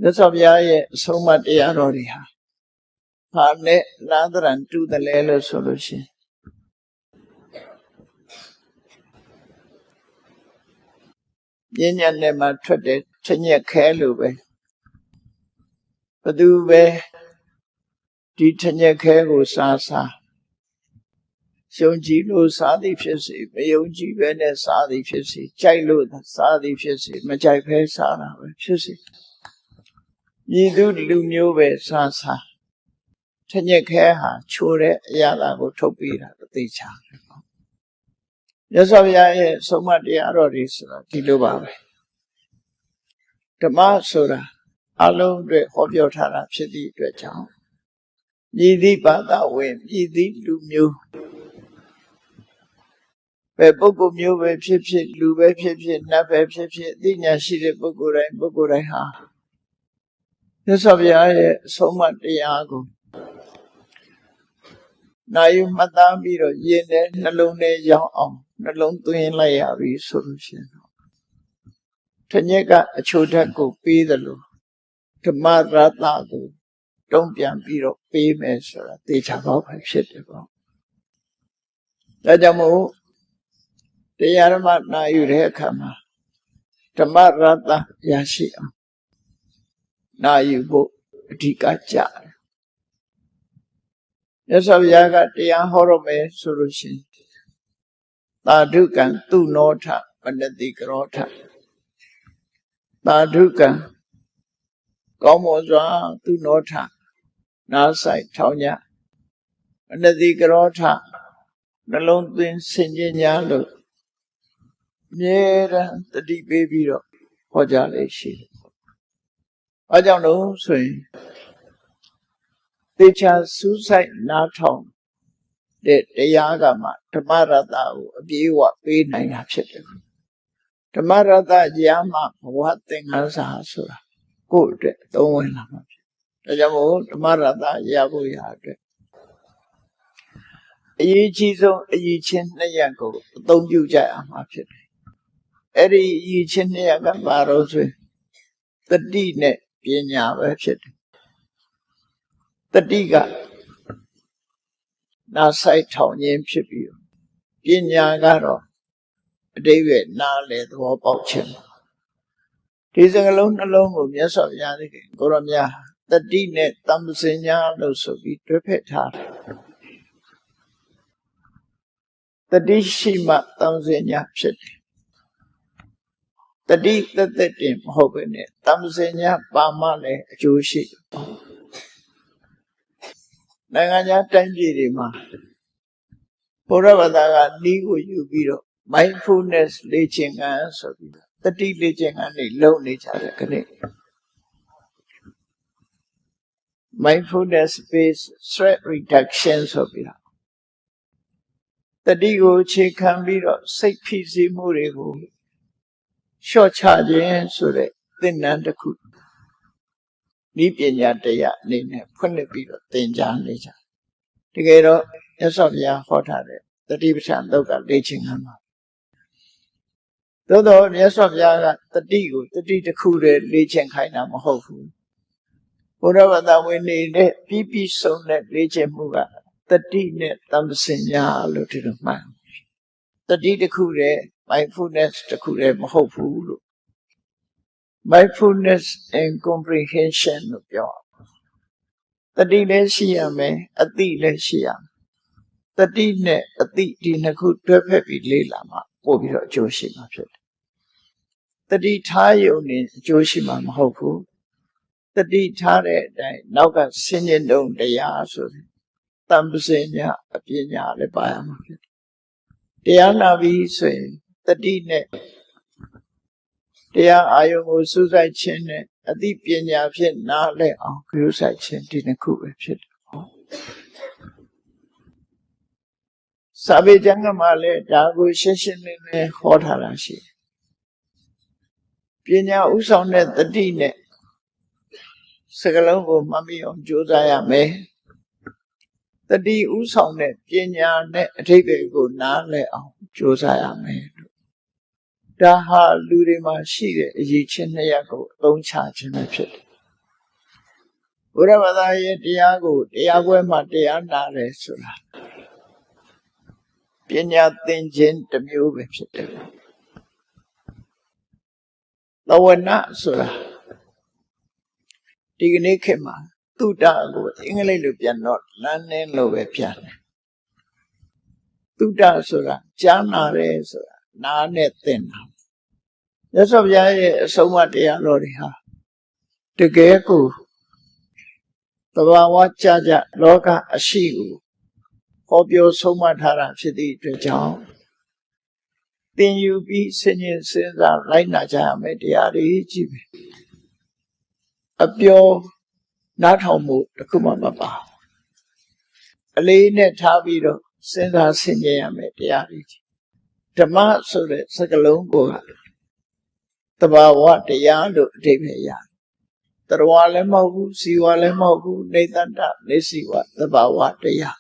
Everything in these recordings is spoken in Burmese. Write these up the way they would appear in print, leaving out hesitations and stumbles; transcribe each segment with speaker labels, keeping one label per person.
Speaker 1: မြတ်စွာဘုရားရဲ့အဆုံးအမတရားတော်တွေဟာဘာနဲ့လားသရံတူတယ်လဲလို့ဆိုလို့ရှိရင်ပညာနဲ့မှထွက်တဲ့ထညက်ခဲလို့ပဲဘသူပဲဒီထညက်ခဲကိုစားယုံကြည်လို့စားသည်ဖြစ်စေမယုံကြည်ပဲနဲ့စားသည်ဖြစ်စေကြိုက်လို့စားသည်ဖြစ်စေမကြိုက်ဘဲစားတာပဲဖြစ်စေညီသူလူမျိုးပဲစားထညက်ခဲဟာချိုးတဲ့အရာကိုထုတ်ပေးတာသိချာတယ်ပေါ့မြတ်စွာဘုရားရဲ့ဆုံးမတရားတော်တွေဆိုတာဒီလိုပါပဲဓမ္မဆိုတာအလုံးအတွက်ဟောပြောထားတာဖြစ်သည့်အတွက်ကြောင့်မြည်သည့်ဘာသာဝင်မြည်သည့်လူမျိုးပဲပုဂ္ဂိုလ်မျိုးပဲဖြစ်ဖြစ်လူပဲဖြစ်ဖြစ်နတ်ပဲဖြစ်ဖြစ်အသိဉာဏ်ရှိတဲ့ပုဂ္ဂိုလ်တိုင်းဟာမြတ်စွာဘုရားရဲ့အဆုံးအမတရားကိုနိုင်ယူမှတ်သားပြီးတော့ယဉ်တဲ့နှလုံးထဲရောက်အောင်နှလုံးသွင်းလိုက်ရပြီဆိုလို့ရှိရင်ထညက်ကအချိုဓာတ်ကိုပေးတယ်လို့ဓမ္မရတ္တကိုတုံ့ပြန်ပြီးတော့ပေးမယ်ဆိုတာသေချာပေါက်ပဲဖြစ်တယ်ပေါ့ဒါကြောင့်မို့တရားဓမ္မနာယူတဲ့အခါမှာဓမ္မရတ္တရရှိအောင်နာယူဖို့အဓိကကြတယ်မြတ်စွာဘုရားကတရားဟောရမယ်ဆိုလို့ရှိရင်သာဓုကံသူနောထမနတိကရောထသာဓုကံကောင်းမွန်စွာသူနောထနားဆိုင်ထောင်းကြမနတိကရောထနှလုံးသွင်းဆင်ခြင်ညာလို့အမြဲတမ်းတတိပေးပြီးတော့ဟောကြားလေရှိတယ်။အားကြောင့်လို့ဆိုရင်သေချာစူးစိုက်နားထောင်တဲ့တရားကမှဓမ္မရတ္တကိုအပြည့်အဝပေးနိုင်တာဖြစ်တယ်။ဓမ္မရတ္တရမှဘဝသင်္ကန်းစာဆိုတာကိုယ့်အတွက်သုံးဝင်လာမှာဖြစ်။ဒါကြောင့်မို့ဓမ္မရတ္တရဖို့ရအတွက်အရေးကြီးဆုံးအရေးချင်းနှစ်ရပ်ကိုအသုံးပြုကြရမှာဖြစ်တယ်။အဲ့ဒီအရေးချင်းနှစ်ရပ်ကဘာလို့ဆိုရင်တတိနဲ့ပညာပဲဖြစ်တယ်တတိကနာဆိုင်ထောင်ခြင်းဖြစ်ပြီးပညာကတော့အတိပ္ပယ်နားလေသဘောပေါက်ခြင်းဒီစကားလုံးနှလုံးကိုမြတ်စွာဘုရားသခင်ကိုရောမြတ်တတိနဲ့တမ္ပစညာလို့ဆိုပြီးတွဲဖက်ထားတယ်တတိရှိမှတမ္ပစညာဖြစ်တယ်တတိသက်သက်တင်မဟုတ်ဘဲနဲ့တမ္ပစညာပါမှလည်းအကျိုးရှိတယ်နိုင်ငံခြားတိုင်းပြည်တွေမှာဘုရားဘာသာကနီးကိုယူပြီးတော့ mindfulness လေ့ကျင့်ခန်းဆိုပြီးတတိလေ့ကျင့်ခန်းတွေလုပ်နေကြတယ်ခဏ mindfulness based stress reduction ဆိုပြီးတတိကိုအခြေခံပြီးတော့စိတ်ဖိစီးမှုတွေကိုလျှော့ချခြင်းဆိုတဲ့သင်တန်းတစ်ခုဤပညာတရားအနေနဲ့ဖွင့်လှစ်ပြီးတော့သင်ကြားနေကြတကယ်တော့မြတ်စွာဘုရားဟောထားတဲ့တတိပဋ္ဌာန်သုတ်ကလေ့ကျင့်ခန်းပါသို့တော့မြတ်စွာဘုရားကတတိကိုတတိတစ်ခုတည်းလေ့ကျင့်ခိုင်းတာမဟုတ်ဘူးဘုရားဘာသာဝင်နေတဲ့ပြီးဆုံးတဲ့လေ့ကျင့်မှုကတတိနဲ့တမ္ပစညာလို့ဒီလိုမှန်တတိတစ်ခုတည်း mindfulness တစ်ခုတည်းမဟုတ်ဘူးလို့mindfulness and comprehension လို့ပြောတတိလည်းရှိရမယ်အသိလည်းရှိရမယ်တတိနဲ့အသိဒီနှစ်ခုတွဲဖက်ပြီးလေ့လာမှပို့ပြီးတော့အကျိုးရှိမှာဖြစ်တယ်တတိထားရုံနဲ့အကျိုးရှိမှာမဟုတ်ဘူးတတိထားတဲ့အတိုင်းနောက်ကဆင်းရဲတုံတရားဆိုတဲ့တမ္ပစညာအပညာလည်းပါရမှာဖြစ်တယ်တရားနာပြီးဆိုရင်တတိနဲ့တရားအာယုံကိုစူးစိုက်ခြင်းနဲ့အသိပညာဖြင့်နားလည်အောင်ကြိုးစိုက်ခြင်းဒီနှစ်ခုပဲဖြစ်တယ်။စာပေကျမ်းကမှလည်းဒါကိုရှင်းရှင်းလင်းလင်းဟောထားတာရှိတယ်။ပညာဥဆောင်တဲ့တတိနဲ့စကလုံးကိုမှတ်မိအောင်ကြိုးစားရမယ်။တတိဥဆောင်တဲ့ပညာနဲ့အဓိပ္ပာယ်ကိုနားလည်အောင်ကြိုးစားရမယ်။ဒါဟာလူတွေမှာရှိတဲ့အရေးချင်းနှစ်ရပ်ကိုအသုံးချခြင်းပဲဖြစ်တယ် ဘုရားဘာသာရဲ့တရားကိုတရားပွဲမှာတရားနာတယ်ဆိုတာပညာသင်ခြင်းတစ်မျိုးပဲဖြစ်တယ်သဝနာဆိုတာဒီကနေ့ခေတ်မှာသုတကိုအင်္ဂလိပ်လိုပြန်တော့ learning လို့ပဲပြန်တယ်သုတဆိုတာကြားနာတယ်ဆိုတာနားနဲ့သင်တာမြတ်စွာဘုရားရဲ့အဆုံးအမတရားတော်တွေဟာတကယ်ကိုသဘာဝကြကြလောကအရှိကိုဟောပြောဆုံးမထားတာဖြစ်သည့်အတွက်ကြောင့်သင်ယူပြီးစဉ်းကျင်စဉ်းစားလိုက်နာကြရမယ်တရားတွေကြီးပဲအပြောနားထောင်မှုတစ်ခုမှမပါအလေးနဲ့ထားပြီးတော့စဉ်းစားဆင်ခြင်ရမယ်တရားတွေကြီးဓမ္မဆိုတဲ့စကားလုံးကိုသဘာဝတရားလို့အဓိပ္ပာယ်ရတယ်တရဝလည်းမဟုတ်ဘူးစီဝလည်းမဟုတ်ဘူးနေတ္တနေစီဝသဘာဝတရား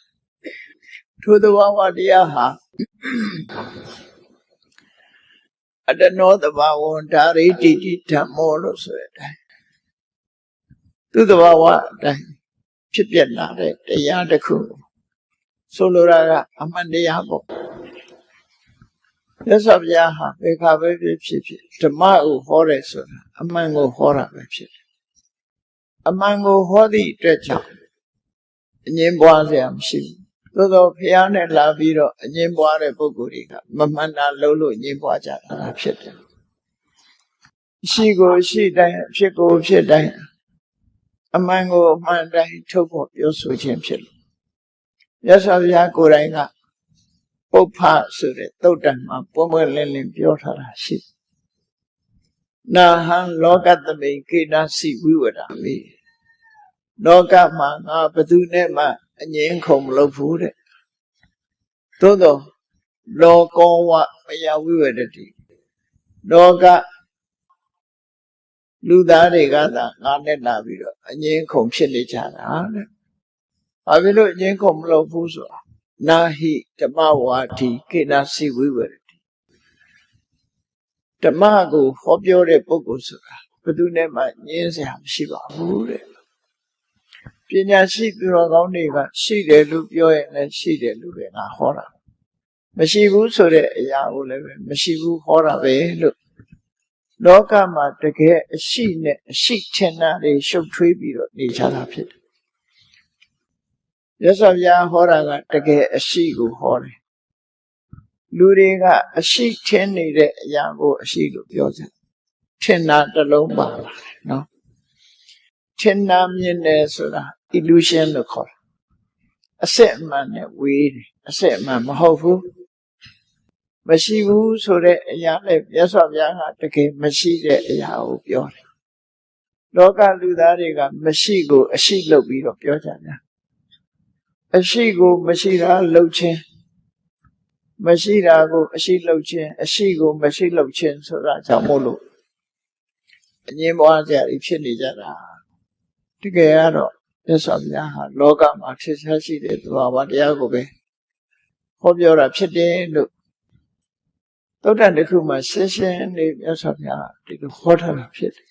Speaker 1: ထိုသဘာဝတရားဟာအတနောသဘာဝဓာရိတိတိဓမ္မောလို့ဆိုတဲ့အတိုင်းသူသဘာဝအတိုင်းဖြစ်ပြလာတဲ့တရားတစ်ခုဆိုလိုတာကအမှန်တရားပေါ့မြတ်စွာဘုရားဟာဘယ်ခါပဲဖြစ်ဓမ္မကိုဟောတယ်ဆိုတာအမှန်ကိုဟောတာပဲဖြစ်တယ်အမှန်ကိုဟောသည့်အတွက်ကြောင့်အငြင်းပွားစရာမရှိဘူးသို့သောဘုရားနဲ့လာပြီးတော့အငြင်းပွားတဲ့ပုဂ္ဂိုလ်တွေကမမှန်တာလုံးလို့အငြင်းပွားကြတာဖြစ်တယ်ရှိကိုရှိတိုင်းအဖြစ်ကိုဖြစ်တိုင်းအမှန်ကိုအမှန်တိုင်းထုတ်ဖို့ပြောဆိုခြင်းဖြစ်လို့မြတ်စွာဘုရားကိုယ်တိုင်ကပုပ္ပဆိုတဲ့သုတ်တံမှာပွင့်ပွင့်လင်းလင်းပြောထားတာရှိတယ်နာဟံလောကသမိန်ကိနာစီဝိဝဒမိလောကမှာငါဘယ်သူနဲ့မှအငြင်းခုံမလုပ်ဘူးတဲ့သို့တော့လောကောဝမယဝိဝဒတိလောကလူသားတွေကသာငါနဲ့လာပြီးတော့အငြင်းခုံဖြစ်နေကြတာတဲ့ဘာဖြစ်လို့အငြင်းခုံမလုပ်ဘူးဆိုတာနာဟိဓမ္မဝါဒီကိနာစီဝိဝဒတိဓမ္မကိုဟောပြောတဲ့ပုဂ္ဂိုလ်ဆိုတာဘယ်သူနဲ့မှငြင်းစရာမရှိပါဘူးတဲ့ပညာရှိသူတော်ကောင်းတွေကရှိတယ်လို့ပြောရင်လည်းရှိတယ်လို့ပဲငါဟောတာမရှိဘူးဆိုတဲ့အရာကိုလည်းပဲမရှိဘူးဟောတာပဲလို့လောကမှာတကယ်အရှိနဲ့အရှိထင်တာတွေရှုပ်ထွေးပြီးတော့နေကြတာဖြစ်တယ်မြတ်စွာဘုရားဟောတာကတကယ်အရှိကိုဟောတယ်လူတွေကအရှိထင်နေတဲ့အရာကိုအရှိလို့ပြောကြထင်တာတစ်လုံးပါလာနော်ထင်တာမြင်တယ်ဆိုတာ illusion လို့ခေါ်တယ်အစစ်အမှန်နဲ့ဝေးတယ်အစစ်အမှန်မဟုတ်ဘူးမရှိဘူးဆိုတဲ့အရာနဲ့မြတ်စွာဘုရားကတကယ်မရှိတဲ့အရာကိုပြောတယ်လောကလူသားတွေကမရှိကိုအရှိလုပ်ပြီးတော့ပြောကြတယ်အရှိကိုမရှိတာလှုပ်ခြင်းမရှိတာကိုအရှိလှုပ်ခြင်းအရှိကိုမရှိလှုပ်ခြင်းဆိုတာကြောင့်မို့လို့အငြင်းပွားကြရဖြစ်နေကြတာတကယ်ကတော့မြတ်စွာဘုရားဟာလောကမှာဖြစ်ရှားရှိတဲ့သဘာဝတရားကိုပဲဟောပြောတာဖြစ်တယ်လို့သုတ္တန်တစ်ခုမှာရှင်းရှင်းလေးမြတ်စွာဘုရားဒီလိုဟောထားတာဖြစ်တယ်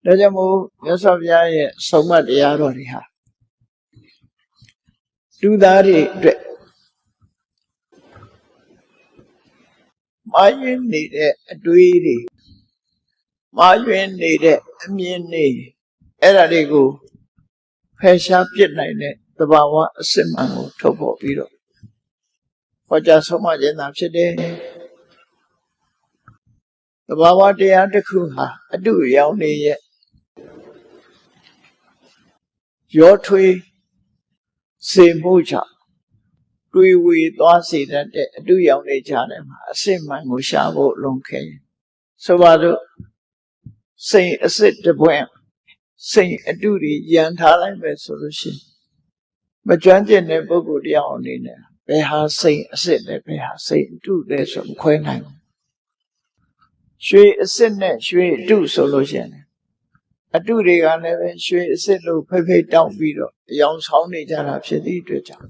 Speaker 1: ။ဒါကြောင့်မို့မြတ်စွာဘုရားရဲ့ဆုံးမတရားတော်တွေဟာလူသားတွေအတွက်မာယွင်းနေတဲ့အတွေးတွေမာယွင်းနေတဲ့အမြင်တွေအဲ့ဒါတွေကိုဖယ်ရှားပြစ်နိုင်တဲ့သဘာဝအစစ်မှန်ကိုထုတ်ဖော်ပြီးတော့ဟောကြားဆုံးမခြင်းသာဖြစ်တယ်သဘာဝတရားတစ်ခုဟာအတုရောင်နေရဲ့ရောထွေးစေမှုကြောင့်တွေးဝေသွားစေတတ်တဲ့အတုရောင်နေကြတယ်မှာအစစ်မှန်ကိုရှာဖို့လုံခဲဆိုပါတော့စိတ်အစစ်တပွင့်စိတ်အတုတွေရန်ထားလိုက်ပဲဆိုလို့ရှိရင်မကျွမ်းကျင်တဲ့ပုဂ္ဂိုလ်တရားအနေနဲ့ဘယ်ဟာစိတ်အစစ်လဲဘယ်ဟာစိတ်အတုလဲဆိုမခွဲနိုင်ဘူးရွှေအစစ်နဲ့ရွှေအတုဆိုလို့ရှိရင်အတုတွေကလည်းပဲရွှေအစစ်လို့ဖိတ်တောင်းပြီးတော့အယောင်ဆောင်နေကြတာဖြစ်သည့်အတွက်ကြောင့်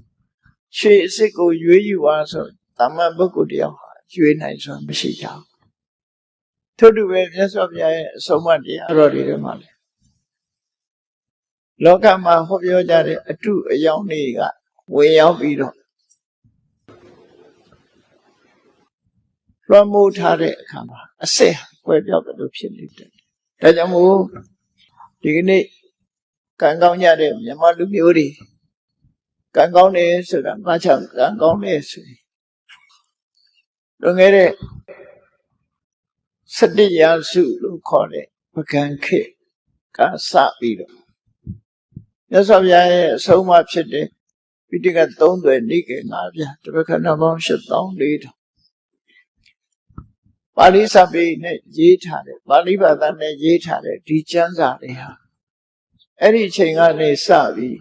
Speaker 1: ရွှေအစစ်ကိုရွေးယူပါဆိုတာမန်ပုဂ္ဂိုလ်တယောက်ဟာရွေးနိုင်စွာမရှိကြဘူးထို့တူပဲမြတ်စွာဘုရားရဲ့အဆုံးအမတရားတော်တွေထဲမှာလည်း လောကမှာဟောပြောကြတဲ့အတုအယောင်တွေကဝင်ရောက်ပြီးတော့လွှမ်းမိုးထားတဲ့အခါမှာအစစ်ကွဲပြောက်တယ်လို့ဖြစ်နေတယ်။ဒါကြောင့်မို့ဒီကနေ့ကံကောင်းကြတဲ့မြန်မာလူမျိုးတွေကံကောင်းတယ်ဆိုတာဘာကြောင့်ကံကောင်းလဲဆိုရင်လွန်ခဲ့တဲ့17ရာစုလို့ခေါ်တဲ့ပကံခေတ်ကစပြီးတော့မြတ်စွာဘုရားရဲ့အဆုံးအမဖြစ်တဲ့ပိဋကတ်3 သွယ်နိကေ9 ပြားတပည့်ခဏပေါင်း8400ပါဠိစာပေနဲ့ရေးထားတယ်ပါဠိဘာသာနဲ့ရေးထားတယ်ဒီကျမ်းစာတွေဟာအဲ့ဒီအချိန်ကနေစပြီး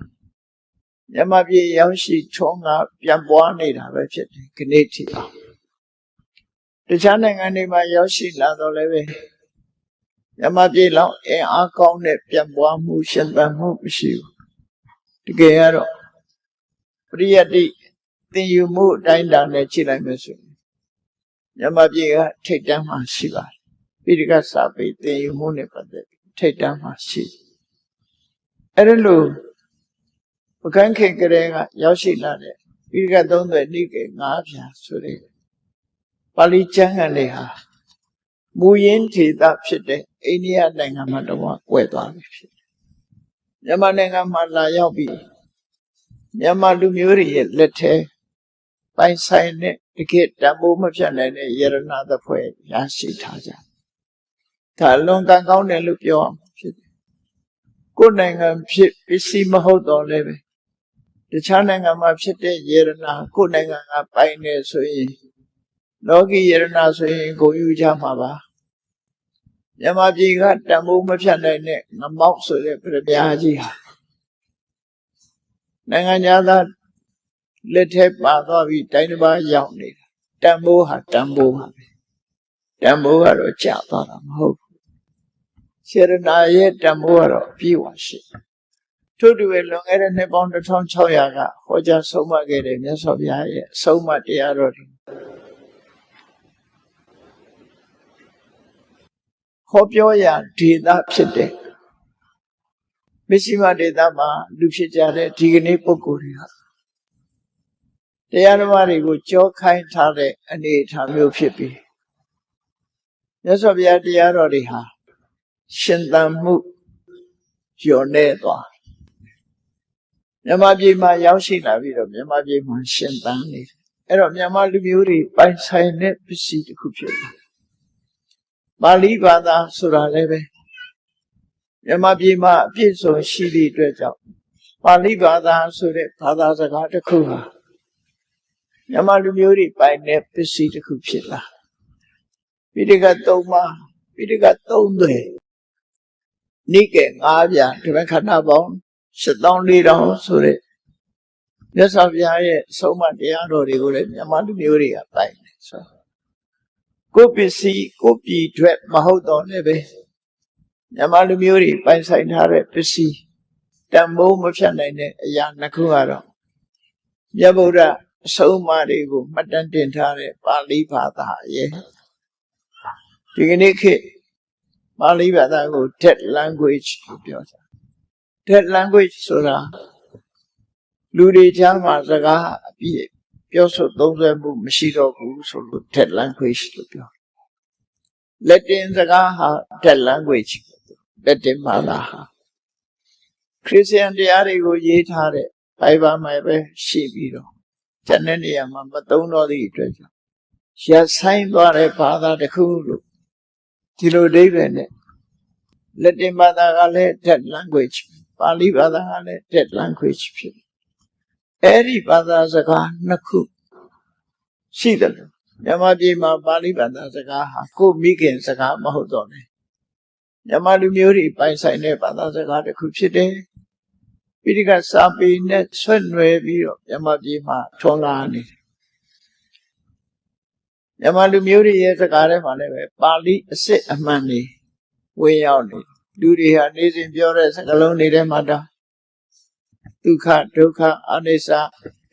Speaker 1: မြန်မာပြည်ရောက်ရှိထုံးကပြန်ပွားနေတာပဲဖြစ်တယ်ခဏထိအောင်တခြားနိုင်ငံတွေမှာရောက်ရှိလာတော့လည်းပဲမြန်မာပြည်လောက်အင်အားကောင်းတဲ့ပြန်ပွားမှုရှင်သန်မှုမရှိဘူးတကယ်ကတော့ပရိယတ္တိသင်ယူမှုအတိုင်းအတာနဲ့ကြည့်လိုက်မယ်ဆိုရင်မြန်မာပြည်ကထိပ်တန်းမှာရှိပါတယ်ပိဋကတ်စာပေသင်ယူမှုနဲ့ပတ်သက်ပြီးထိပ်တန်းမှာရှိအဲ့ဒါလို့ပကံခေတ်ကလေးကရောက်ရှိလာတဲ့ပိဋကတ်3 သွယ်နိကေ9 ပြားဆိုတဲ့ပါဠိကျမ်းဂန်တွေဟာမူရင်းထေသဖြစ်တဲ့အိန္ဒိယနိုင်ငံမှာတော့ကွယ်သွားပြီဖြစ်တယ်မြန်မာနိုင်ငံမှာလာရောက်ပြီးမြန်မာလူမျိုးတွေရဲ့လက်ထဲပိုင်ဆိုင်တဲ့တကယ်တန်ဖိုးမဖြတ်နိုင်တဲ့ယရဏသဖွယ်ရရှိထားကြဒါလွန်ကံကောင်းတယ်လို့ပြောအောင်ဖြစ်တယ်ကိုယ်နိုင်ငံဖြစ်ပစ္စည်းမဟုတ်တော့လည်းပဲတခြားနိုင်ငံမှာဖြစ်တဲ့ယရဏကိုယ်နိုင်ငံကပိုင်နေဆိုရင်လောကီယရဏဆိုရင်ကိုယူကြမှာပါမြန်မာပြည်ကတန်ဖိုးမဖြတ်နိုင်တဲ့ငမောက်ဆိုတဲ့ပြပြားကြီးဟာနိုင်ငံသားလက်ထဲပါသွားပြီးတိုင်းတစ်ပါးရောက်နေတာတန်ဖိုးဟာတန်ဖိုးပါပဲတန်ဖိုးကတော့ကျသွားတာမဟုတ်ဘူးယရဏရဲ့တန်ဖိုးကတော့ပြည့်ဝရှိထို့တူပဲလွန်ခဲ့တဲ့နှစ်ပေါင်း1600ကဟောကြားဆုံးမခဲ့တဲ့မြတ်စွာဘုရားရဲ့အဆုံးအမတရားတော်တွေဟောပြောရာဒေသဖြစ်တဲ့မရှိမဒေသမှာလူဖြစ်ကြတဲ့ဒီကနေ့ပုဂ္ဂိုလ်တွေဟာတရားဓမ္မတွေကိုကြောခိုင်းထားတဲ့အနေအထားမျိုးဖြစ်ပြီးမြတ်စွာဘုရားတရားတော်တွေဟာရှင်သန်မှုလျော့နေသွားမြန်မာပြည်မှာရောက်ရှိလာပြီးတော့မြန်မာပြည်မှာရှင်သန်နေတယ်အဲ့တော့မြန်မာလူမျိုးတွေပိုင်ဆိုင်တဲ့ပစ္စည်းတစ်ခုဖြစ်တယ်ပါဠိဘာသာဆိုတာလည်းပဲမြန်မာပြည်မှာအပြည့်စုံရှိသည့်အတွက်ကြောင့်ပါဠိဘာသာဆိုတဲ့ဘာသာစကားတစ်ခုဟာမြန်မာလူမျိုးတွေပိုင်တဲ့ပစ္စည်းတစ်ခုဖြစ်လာပိဋကတ်3 ပါးပိဋကတ်3 သွယ်နိကေ9 ပြားဒီမဲ့ခန္ဓာပေါင်း7400ဆိုတဲ့မြတ်စွာဘုရားရဲ့အဆုံးအမတရားတော်တွေကိုလည်းမြန်မာလူမျိုးတွေကပိုင်တယ်ဆိုကိုပစ္စည်းကိုပြည်အတွက်မဟုတ်တော့လည်းပဲမြန်မာလူမျိုးတွေပိုင်ဆိုင်ထားတဲ့ပစ္စည်းတန်ဖိုးမဖြတ်နိုင်တဲ့အရာနှစ်ခုကတော့မြတ်ဗုဒ္ဓအဆုံးအမတွေကိုမှတ်တမ်းတင်ထားတဲ့ပါဠိဘာသာရဲ့ဒီကနေ့ခေတ်ပါဠိဘာသာကို dead language လို့ပြောတာ dead language ဆိုတာလူတွေကြားမှာစကားအပြည့်ပြောဆိုသုံးစွဲမှုမရှိတော့ဘူးဆိုလို့ dead language လို့ပြောလက်တင်စကားဟာ dead language လက်တင်ဘာသာဟာခရစ်ယာန်တရားတွေကိုရေးထားတဲ့ Bible မှာပဲရှိပြီးတော့ကျန်တဲ့နေရာမှာမသုံးတော့သည့်အတွက်ကြောင့်ရပ်ဆိုင်သွားတဲ့ဘာသာတစ်ခုလို့ဒီလိုအဓိပ္ပာယ်နဲ့လက်တင်ဘာသာကလည်း dead language ပါဠိဘာသာကလည်း dead language ဖြစ်အဲ့ဒီဘာသာစကားနှစ်ခုရှိတယ်မြန်မာပြည်မှာပါဠိဘာသာစကားဟာကိုမိခင်စကားမဟုတ်တော့ဘူးမြန်မာလူမျိုးတွေပိုင်ဆိုင်တဲ့ဘာသာစကားတစ်ခုဖြစ်တယ်ပိဋကတ်စာပေနဲ့ဆွဲနွယ်ပြီးတော့မြန်မာပြည်မှာထွန်းကားနေတယ်မြန်မာလူမျိုးတွေရဲ့စကားထဲမှာလည်းပဲပါဠိအစစ်အမှန်တွေဝင်ရောက်နေလူတွေဟာနေစဉ်ပြောတဲ့စကားလုံးတွေထဲမှာတော့ဒုက္ခဒုက္ခအနိစ္စ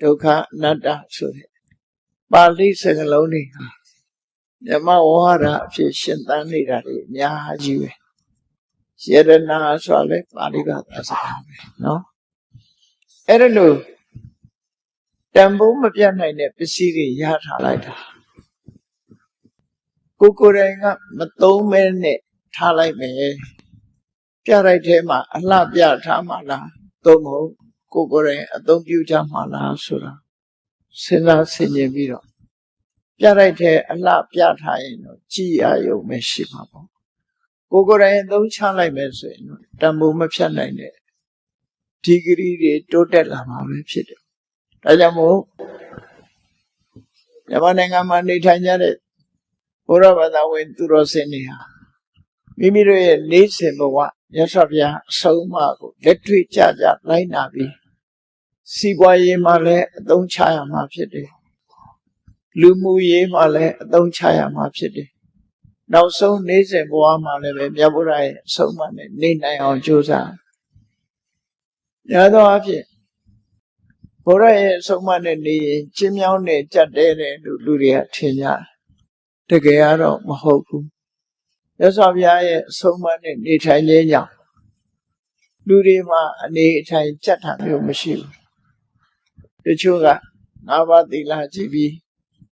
Speaker 1: ဒုက္ခအနတ္တဆိုတဲ့ပါဠိစကားလုံးတွေဟာမြတ်ဝါဒအဖြစ်ရှင်သန်နေတာတွေအများကြီးပဲ ယရနာဆိုလဲပါဠိဘာသာစကားပဲနော်အဲ့ဒါလို့တန်ဖိုးမပြတ်နိုင်တဲ့ပစ္စည်းတွေရထားလိုက်တာကိုယ်တိုင်ကမသုံးမဲနဲ့ထားလိုက်မယ်ပြလိုက်ထဲမှာအလှပြထားမှလားသို့မဟုတ်ကိုယ်တိုင်အသုံးပြုကြမှလားဆိုတာစဉ်းစားဆင်ခြင်ပြီးတော့ပြလိုက်ထဲအလှပြထားရင်တော့ကြည်ရယုံမရှိမှာပေါ့ကိုယ်တိုင်အသုံးချလိုက်မယ်ဆိုရင်တော့တန်ဖိုးမဖြတ်နိုင်တဲ့ဒီဂရီတွေတိုးတက်လာမှာပဲဖြစ်တယ်ဒါကြောင့်မို့မြန်မာနိုင်ငံမှာနေထိုင်ကြတဲ့ဘုရားဘာသာဝင်သူတော်စင်တွေဟာမိမိတို့ရဲ့နေစဉ်ဘဝရသော်ဗျာအဆုံးအမကိုလက်တွေ့ကြကြလိုက်နာပြီးစီးပွားရေးမှာလည်းအသုံးချရမှာဖြစ်တယ်လူမှုရေးမှာလည်းအသုံးချရမှာဖြစ်တယ်နောက်ဆုံးနေစဉ်ဘဝမှာလည်းပဲမြတ်ဗုဒ္ဓရဲ့အဆုံးအမနဲ့နေနိုင်အောင်ကြိုးစားရသောအဖြစ်ဘုရားရဲ့အဆုံးအမနဲ့နေရင်ကျင်းမြောင်းနေကြတဲ့လို့လူတွေကထင်ကြတယ်တကယ်ကတော့မဟုတ်ဘူးရသော်ဗျာရဲ့အဆုံးအမနဲ့နေထိုင်ခြင်းကြောင့်လူတွေမှာအနေအထိုင်ကြက်တာမျိုးမရှိဘူးတချို့ကငါးပါးသီလကြည့်ပြီး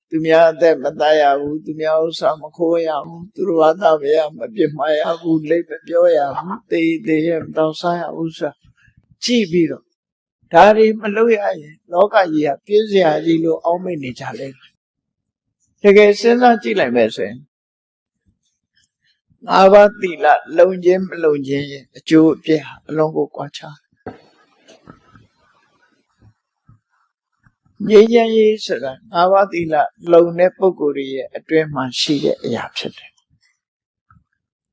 Speaker 1: သူများအသက်မတတ်ရဘူးသူများဥစ္စာမခိုးရဘူးသူတို့ဘာသာမရမပြစ်မှားရဘူးလိပ်မပြောရဘူးတေးရမတောင်းစားရဘူးဆိုတာကြည့်ပြီးတော့ဒါတွေမလုပ်ရရင်လောကကြီးကပြည့်စရာကြီးလို့အောက်မေ့နေကြလိမ့်မယ်တကယ်စဉ်းစားကြည့်လိုက်မယ်ဆိုရင်ငါးပါးသီလလုံခြင်းမလုံခြင်းရဲ့အကျိုးအပြည့်ဟာအလုံးကိုကွာခြားငြိမ်းချမ်းရေးဆိုတာငါးပါးသီလလုံတဲ့ပုဂ္ဂိုလ်ရဲ့အတွင်းမှာရှိတဲ့အရာဖြစ်တယ်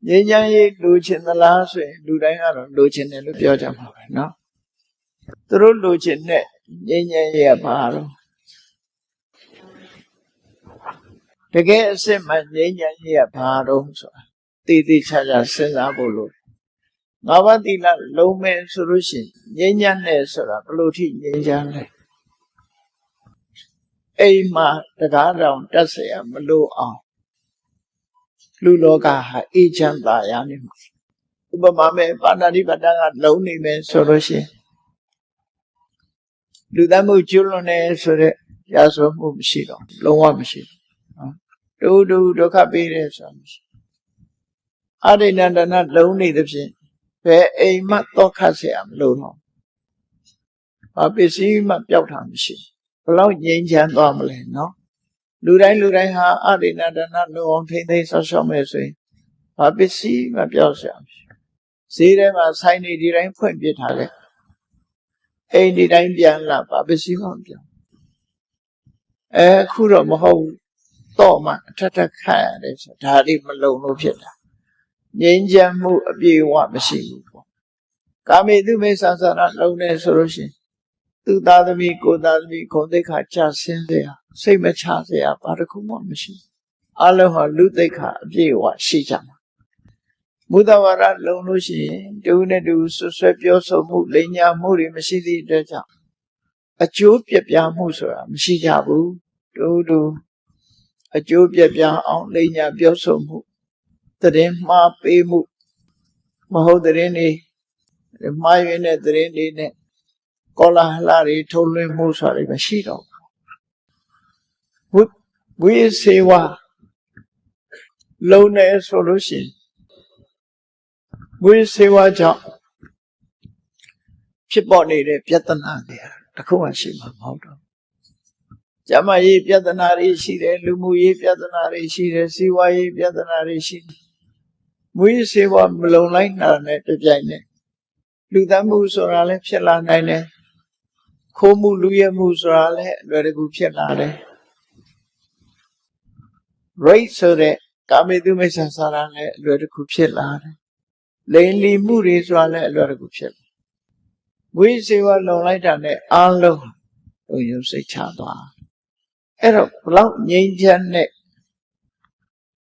Speaker 1: ငြိမ်းချမ်းရေးလိုချင်သလားဆိုရင်လူတိုင်းကတော့လိုချင်တယ်လို့ပြောကြမှာပဲเนาะသူတို့လိုချင်တဲ့ငြိမ်းချမ်းရေးကဘာလို့တကယ်အစစ်မှငြိမ်းချမ်းရေးကဘာတော့ဆိုတာတည်တည်ချာချာစဉ်းစားဖို့လို့ငါးပါးသီလလုံးမယ်ဆိုလို့ရှိရင်ငြိမ်းချမ်းတယ်ဆိုတာဘယ်လိုထိငြိမ်းချမ်းလဲအိမ်မှာတကားတောင်တက်เสียမလို့အောင်လူလောကဟာအေးချမ်းသာရနေမှာဥပမာမဲ့ပါဏာတိပတ္တကလုံးနေမယ်ဆိုလို့ရှိရင်လူသားမှုကျွလွန်နေဆိုတဲ့ရာဇဝမှုမရှိတော့လုံးဝမရှိဘူးတူဒုက္ခပေးတယ်ဆိုတာမရှိအရိဏတနာလုံးနေသဖြင့်ဘယ်အိမ်မှတော့ခတ်เสียမလို့တော့ဘာပစ္စည်းမှပျောက်တာမရှိဘလောက်ငြိမ်းချမ်းသွားမလဲနော်လူတိုင်းဟာအရိဏတနာလုံအောင်ထိမ့်သိမ်းဆောက်ရှောက်မယ်ဆိုရင်ဘာပစ္စည်းမှပျောက်เสียမရှိဈေးထဲမှာဆိုင်နေဒီတိုင်းဖွင့်ပြထားတယ်အိမ်ဒီတိုင်းပြန်လာဘာပစ္စည်းမှမပြောင်းအခုတော့မဟုတ်ဘူးတော့မှအထက်ခတ်ရတယ်ဆိုဒါတွေမလုံလို့ဖြစ်တာငြိမ်းချမ်းမှုအပြည့်အဝမရှိဘူးပေါ့ကာမေတုမေသသနာလုံနေဆိုလို့ရှိရင်သူသားသမီးကိုသားသမီးဂုဏ်သိက္ခာကျဆင်းစေရစိတ်မချစေရဘာတစ်ခုမှမရှိအလုံးဟာလူသိက္ခာအပြည့်အဝရှိကြမှာမုဒ္ဒဝါဒလုံလို့ရှိရင်တူနဲ့တူဆွဆွဲပြောဆိုမှုလိမ်ညာမှုတွေမရှိသည့်အတွက်ကြောင့်အကျိုးပြပြမှုဆိုတာမရှိကြဘူးတူအကျိုးပြပြအောင်လိမ်ညာပြောဆိုမှုတရင်မှားပေးမှုမဟုတ်တရင်တွေမှားယွင်းတဲ့တရင်တွေနဲ့ကောလာဟလတွေထုတ်လွှင့်မှုဆိုတာတွေမရှိတော့ဘူးဝိစေဝလုံနေဆိုလို့ရှိရင်ဝိစေဝကြောင့်ဖြစ်ပေါ်နေတဲ့ပြဿနာတွေတစ်ခုမှရှိမှာမဟုတ်တော့ကျမရေးပြဿနာတွေရှိတယ်လူမှုရေးပြဿနာတွေရှိတယ်စီးပွားရေးပြဿနာတွေရှိတယ်ဝိစေဝမလုံလိုက်တာနဲ့တပြိုင်နက်လူသားမှုဆိုတာလည်းဖြစ်လာနိုင်တယ်ခိုးမှုလူရဲမှုဆိုတာလည်းအလွယ်တကူဖြစ်လာတယ်ရိတ်ဆိုတဲ့ကာမေတုမိစ္ဆာစာရလည်းအလွယ်တကူဖြစ်လာတယ်လိမ်လီမှုတွေဆိုတာလည်းအလွယ်တကူဖြစ်လာဝိစေဝလုံလိုက်တာနဲ့အားလုံးရုံစိတ်ချသွားအဲ့တော့ဘလောက်ငြိမ်းချမ်းတဲ့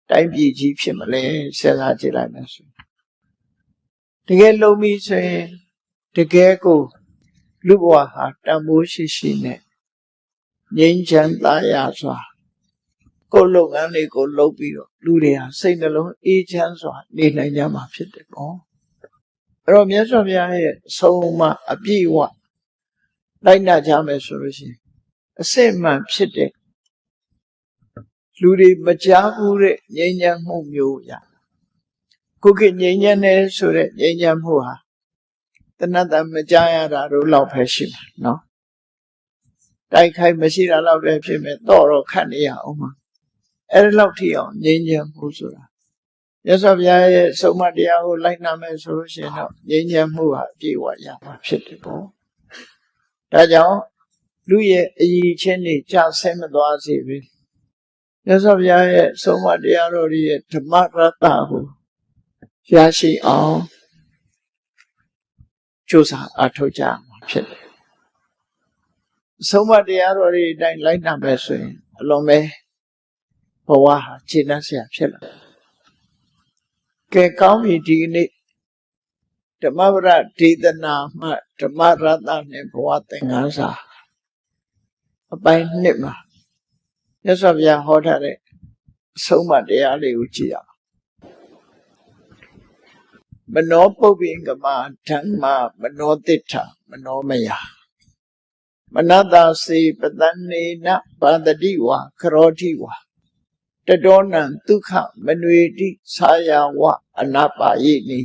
Speaker 1: တိုင်းပြည်ကြီးဖြစ်မလဲစဉ်းစားကြည့်လိုက်မယ်ဆိုတကယ်လုံပြီဆိုရင်တကယ်ကိုလူဘဝဟာတန်ဖိုးရှိနဲ့ငြိမ်းချမ်းသာရစွာကိုယ်လုပ်ငန်းတွေကိုလုပ်ပြီးတော့လူတွေဟာစိတ်နှလုံးအေးချမ်းစွာနေနိုင်ကြမှာဖြစ်တယ်ပေါ့ အဲ့တော့မြတ်စွာဘုရားရဲ့ဆုံးမအပြည့်အဝလိုက်နာကြမယ်ဆိုလို့ရှိရင်အစစ်မှန်ဖြစ်တဲ့လူတွေမကြားဘူးတဲ့ငြိမ်းချမ်းမှုမျိုးရကိုယ်ကငြိမ်းချမ်းတယ်ဆိုတဲ့ငြိမ်းချမ်းမှုဟာတဏ္ဍာမကြားရတာတို့လောက်ပဲရှိမှာနော်တိုက်ခိုက်မရှိတာလောက်ပဲဖြစ်မယ်တော့ခတ်နေရအောင်မှာအဲ့ဒီလောက်ထိအောင်ငြိမ်းချမ်းမှုဆိုတာမြတ်စွာဘုရားရဲ့ဆုံးမတရားကိုလိုက်နာမယ်ဆိုလို့ရှိရင်တော့ငြိမ်းချမ်းမှုဟာအပြည့်အဝရမှာဖြစ်တယ်ပေါ့ဒါကြောင့်လူရဲ့အည်ချင်းတွေကြဆဲမသွားစေဘူးမြတ်စွာဘုရားရဲ့ဆုံးမတရားတော်ရဲ့ဓမ္မရတ္တကိုရရှိအောင်ကြိုးစားအထောက်ကြမှာဖြစ်တယ်ဆုံးမတရားတော်တွေအတိုင်းလိုက်နာမယ်ဆိုရင်အလုံးပဲဘဝဟာခြေနှက်เสียဖြစ်လာကဲကောင်းပြီဒီနေ့ဓမ္မပဒဒေသနာမှဓမ္မရတ္တနဲ့ဘဝသင်္ကန်းစာအပိုင်း1မှာမြတ်စွာဘုရားဟောထားတဲ့အဆုံးအမတရားလေးကိုကြည့်ရအောင်မနောပုပ္ပိင်္ဂမဓမ္မမနောတိဋ္ဌမနောမယမနတစေပတ္တနေနပါတတိဝါခရောတိဝါတတောနံဒုက္ခမနွေတိသာယဝအနာပါယိနိ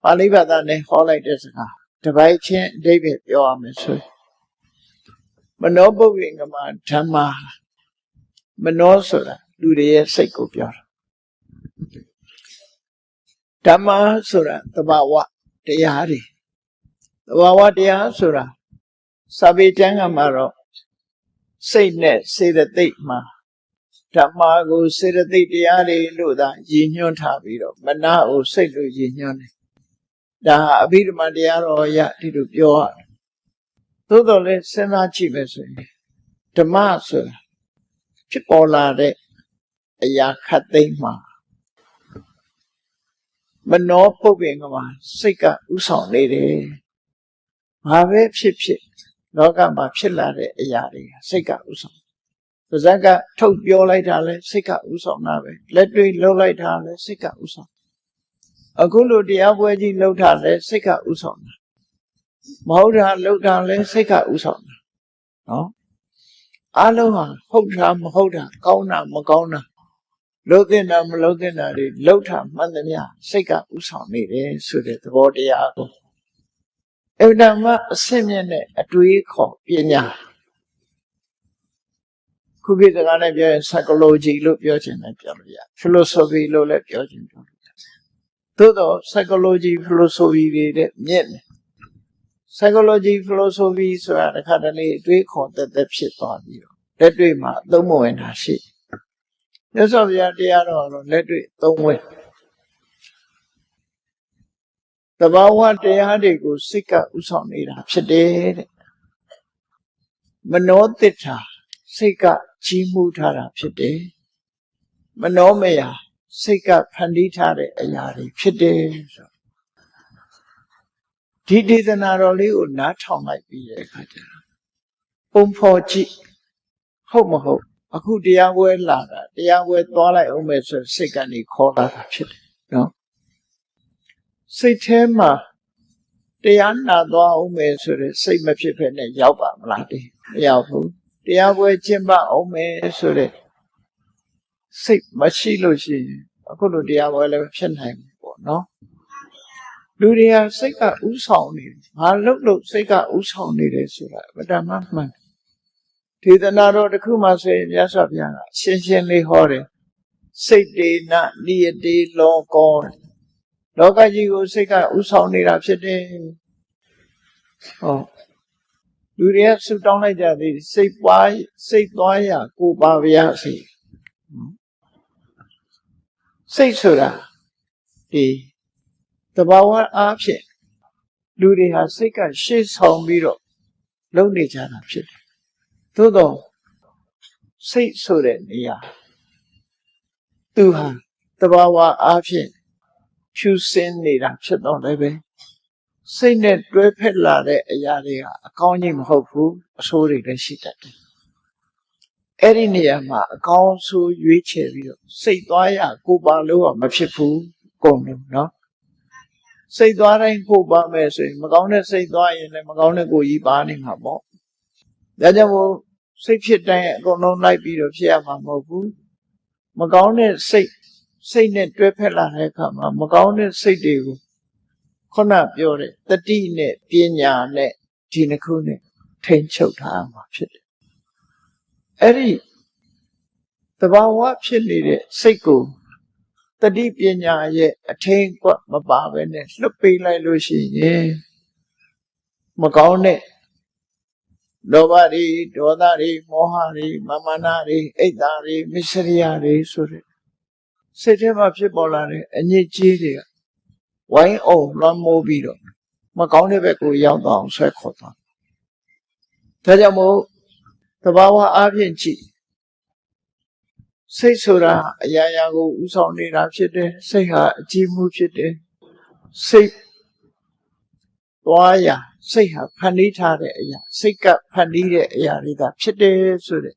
Speaker 1: ပါဠိဘာသာနဲ့ဟောလိုက်တဲ့စကားတပိုက်ချင်းအဓိပ္ပာယ်ပြောရမယ်ဆိုမနောပုပ္ပိင်္ဂမဓမ္မမနောဆိုတာလူတွေရဲ့စိတ်ကိုပြောတာဓမ္မဆိုတာသဘာဝတရားတွေသဘာဝတရားဆိုတာစာပေကျမ်းကမှာတော့စိတ်နဲ့စေတသိက်မှာဓမ္မကိုစေတသိက်တရားတွေလို့သာရည်ညွှန်းထားပြီးတော့မနကိုစိတ်လို့ရည်ညွှန်းတယ်ဒါအဘိဓမ္မာတရားတော်ရဒီလိုပြောရတယ်သို့တော်လည်းစဉ်းစားကြည့်မယ်ဆိုရင်ဓမ္မဆိုတာဖြစ်ပေါ်လာတဲ့အရာခတ်သိမ်းမှာမနောပုပ္ပိင်္ဂမစိတ်ကဥဆောင်နေတယ်ဘာပဲဖြစ်ဖြစ်လောကမှာဖြစ်လာတဲ့အရာတွေစိတ်ကဥဆောင်ပါဇက်ကထုတ်ပြောလိုက်တာလဲစိတ်ကဥဆောင်တာပဲလက်တွေ့လှုပ်လိုက်တာလဲစိတ်ကဥဆောင်အခုလိုတရားပွဲကြီးလှုပ်တာလဲစိတ်ကဥဆောင်တာမဟုတ်တာလှုပ်တာလဲစိတ်ကဥဆောင်တာနော်အလုံးဟာဟုတ်တာမဟုတ်တာကောင်းတာမကောင်းတာလှုပ်တဲ့တာမလှုပ်တဲ့တာတွေလှုပ်တာမှန်သမျှစိတ်ကဥဆောင်နေတယ်ဆိုတဲ့သဘောတရားကိုအဗ္ဗဓမ္မအစစ်မြင့်တဲ့အတွေးခေါ်ပညာခုခေတ်စကားနဲ့ပြောရင် psychology လို့ပြောချင်တယ်ပြောလို့ရ philosophy လို့လည်းပြောချင်ပြောလို့ရသို့တော့ psychology philosophy တွေတဲ့မြင့်တယ် psychology philosophy ဆိုတာတစ်ခါတလေအတွေးခေါ်သက်ဖြစ်သွားပြီးတော့လက်တွေ့မှာအသုံးမဝင်တာရှိမြတ်စွာဘုရားတရားတော်တော့လက်တွေ့သုံးဝင်သဘာဝတရားတွေကိုစိတ်ကဥဆောင်နေတာဖြစ်တယ်တဲ့မနောတိဋ္ဌာစိတ်ကကြီးမှုထားတာဖြစ်တယ်မနောမယစိတ်ကဖန်တီးထားတဲ့အရာတွေဖြစ်တယ်ဆိုဒီဒေသနာတော်လေးကိုနားထောင်လိုက်ပြီးတဲ့အခါကျတော့ပုံဖော်ကြည့်ဟုတ်မဟုတ်အခုတရားပွဲလာတာတရားပွဲသွားလိုက်အောင်မယ်ဆိုစိတ်ကနေခေါ်လာတာဖြစ်တယ်နော်စိတ်ထဲမှာတရားနာသွားအောင်မယ်ဆိုတဲ့စိတ်မဖြစ်ဖ ೇನೆ ရောက်ပါမလားမရောက်ဘူးတရားပွဲကျင့်ပအောင်မယ်ဆိုတဲ့စိတ်မရှိလို့ရှိရင်အခုလိုတရားပွဲလည်းဖြစ်နိုင်ဘူးပေါ့နော်လူတွေကစိတ်ကဥဆောင်နေတယ်ဘာလို့စိတ်ကဥဆောင်နေတယ်ဆိုတာဗဒမမှန်ဒေသနာတော်တစ်ခုမှဆိုရင်မြတ်စွာဘုရားကရှင်းရှင်းလေးဟောတယ်စိတ်တေနနိယတေလောကောလောကကြီးကိုစိတ်ကဥဆောင်နေတာဖြစ်တယ်ဟောလူတွေကဆုတောင်းလိုက်ကြသည်စိတ်သွားရကိုပါဗျာစိတ်ဆိုတာဒီသဘာဝအားဖြင့်လူတွေဟာစိတ်ကရှေ့ဆောင်ပြီးတော့လုပ်နေကြတာဖြစ်တယ်သို့တော့စိတ်ဆိုတဲ့နေရာသူဟာသဘာဝအားဖြင့်ဖြူစင်နေတာဖြစ်တော့လည်းပဲစိတ်နဲ့တွဲဖက်လာတဲ့အရာတွေကအကောင်းကြီးမဟုတ်ဘူးအဆိုးတွေလည်းရှိတတ်တယ်အဲ့ဒီနေရာမှာအကောင်းဆိုးရွေးချယ်ပြီးတော့စိတ်သွားရကိုပါလို့မဖြစ်ဘူးကုန်လို့နော် စိတ်သွားတိုင်းဖို့ပါမယ်ဆိုရင်မကောင်းတဲ့စိတ်သွားရင်လည်းမကောင်းတဲ့ကိုယ်ကြီးပါနေမှာပေါ့ဒါကြောင့်မို့စိတ်ဖြစ်တိုင်းအကုန်လုံးလိုက်ပြီးတော့ဖြစ်ရမှာမဟုတ်ဘူးမကောင်းတဲ့စိတ်နဲ့တွဲဖက်လာတဲ့အခါမှာမကောင်းတဲ့စိတ်တွေကိုခုနပြောတဲ့တတိနဲ့ပညာနဲ့ဒီနှစ်ခုနဲ့ထိန်းချုပ်ထားမှာဖြစ်တယ်အဲ့ဒီသဘာဝဖြစ်နေတဲ့စိတ်ကိုတတိပညာရဲ့အထင်ကွက်မပါဘဲနဲ့လွတ်ပေးလိုက်လို့ရှိရင်မကောင်းတဲ့လောဘတွေဒေါသတွေမောဟတွေမာနတွေအိတ်သားတွေမစ္စရိယတွေဆိုတဲ့စိတ်ထဲမှာဖြစ်ပေါ်လာတဲ့အညစ်အကြေးတွေကဝိုင်းအောင်လွှမ်းမိုးပြီးတော့မကောင်းတဲ့ဘက်ကိုရောက်တော့ဆွဲခေါ်သွားဒါကြောင့်မို့သဘာဝအားဖြင့်ကြည့်စိတ်ဆိုတာအရာရာကိုဥဆောင်နေတာဖြစ်တယ်စိတ်ဟာအကြည့်မှုဖြစ်တယ်စိတ်သွားရာစိတ်ဟာဖန်တီးထားတဲ့အရာစိတ်ကဖန်တီးတဲ့အရာတွေသာဖြစ်တယ်ဆိုတဲ့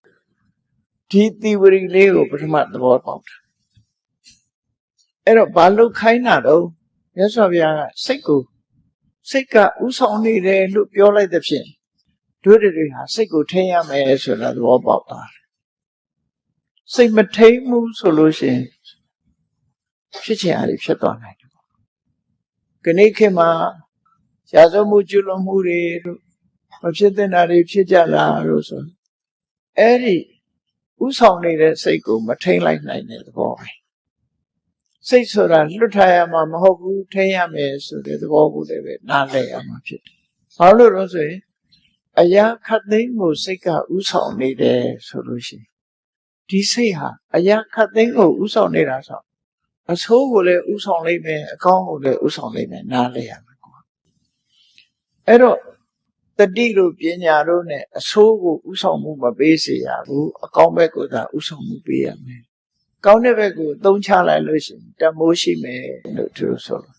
Speaker 1: ဒီသီဝရီလေးကိုပထမသဘောပေါက်တာအဲ့တော့ဘာလို့ခိုင်းတာတော့မြတ်စွာဘုရားကစိတ်ကဥဆောင်နေတယ်လို့ပြောလိုက်တဲ့ဖြင့်တို့တွေဟာစိတ်ကိုထိန်းရမယ်ဆိုတာသဘောပေါက်တာစိတ်မထိန်းမှုဆိုလို့ရှိရင်ဖြစ်ချင်အားဖြစ်သွားနိုင်တယ်ပေါ့ခဏခေတ်မှာရာဇဝမှုကျွလွန်မှုတွေတို့မဖြစ်တဲ့နာတွေဖြစ်ကြလာလို့ဆိုအဲ့ဒီဥဆောင်နေတဲ့စိတ်ကိုမထိန်းလိုက်နိုင်တဲ့သဘောပဲစိတ်ဆိုတာလွတ်ထားရမှာမဟုတ်ဘူးထိန်းရမယ်ဆိုတဲ့သဘောကိုလည်းပဲနားလည်ရမှာဖြစ်တယ်ဘာလို့လဲဆိုရင်အရာခတ်သိမ်းမှုစိတ်ကဥဆောင်နေတယ်ဆိုလို့ရှိရင်ဒီစိတ်ဟာအရာခတ်သိမ်းကိုဥဆောင်နေတာဆိုအဆိုးကိုလည်းဥဆောင်လိုက်မယ်အကောင်းကိုလည်းဥဆောင်လိုက်မယ်နားလည်ရမှာကွာအဲ့တော့တတိတို့ပညာတို့နဲ့အဆိုးကိုဥဆောင်မှုမပေးစေရဘူးအကောင်းဘက်ကိုသာဥဆောင်မှုပေးရမယ်ကောင်းတဲ့ဘက်ကိုသုံးချလိုက်လို့ရှိရင်တန်ဖိုးရှိမယ်လို့သူတို့ဆိုလို့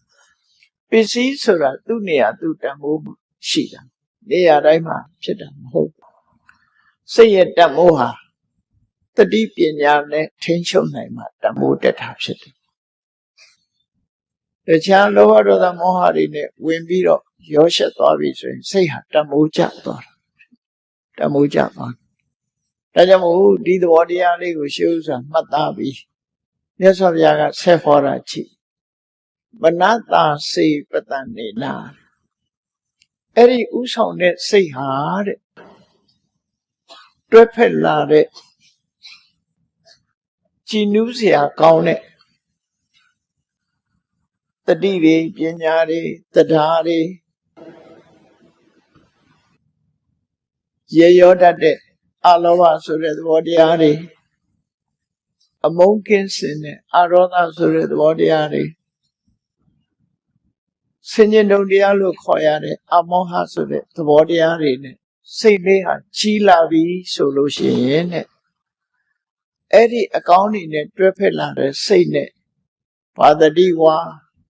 Speaker 1: ပစ္စည်းဆိုတာသူ့နေရာသူ့တန်ဖိုးရှိတာနေရာတိုင်းမှာဖြစ်တာမဟုတ်ဘူးစိတ်ရဲ့တန်ဖိုးဟာတတိပညာနဲ့ထိန်းချုပ်နိုင်မှတန်ဖိုးတက်တာဖြစ်တယ်တခြားလောဘဒေါသမောဟတွေနဲ့ဝင်ပြီးတော့ရောရှက်သွားပြီဆိုရင်စိတ်ဟာတန်ဖိုးကျသွားတာတန်ဖိုးကျသွားဒါကြောင့်မို့ဒီသဘောတရားလေးကိုရှေးဥစွာမှတ်သားပြီးမြတ်စွာဘုရားကဆက်ဟောတာကြည့်မနတာစေပတန်နေနာအဲ့ဒီဥဆောင်တဲ့စိတ်ဟာတဲ့တွဲဖက်လာတဲ့ကြည်နူးစရာကောင်းတဲ့တတိတွေပညာတွေတရားတွေရေရောတတ်တဲ့အလောဘဆိုတဲ့သဘောတရားတွေအမုန်းကင်းစင်တဲ့အရောဓဆိုတဲ့သဘောတရားတွေဆင်ញင်တုံတရားလို့ခေါ်ရတဲ့အမောဟဆိုတဲ့သဘောတရားတွေနဲ့စိတ်လေးဟာကြီးလာပြီဆိုလို့ရှိရင်တဲ့အဲ့ဒီအကောင်းတွေနဲ့တွဲဖက်လာတဲ့စိတ်နဲ့ဘာတတိဝါ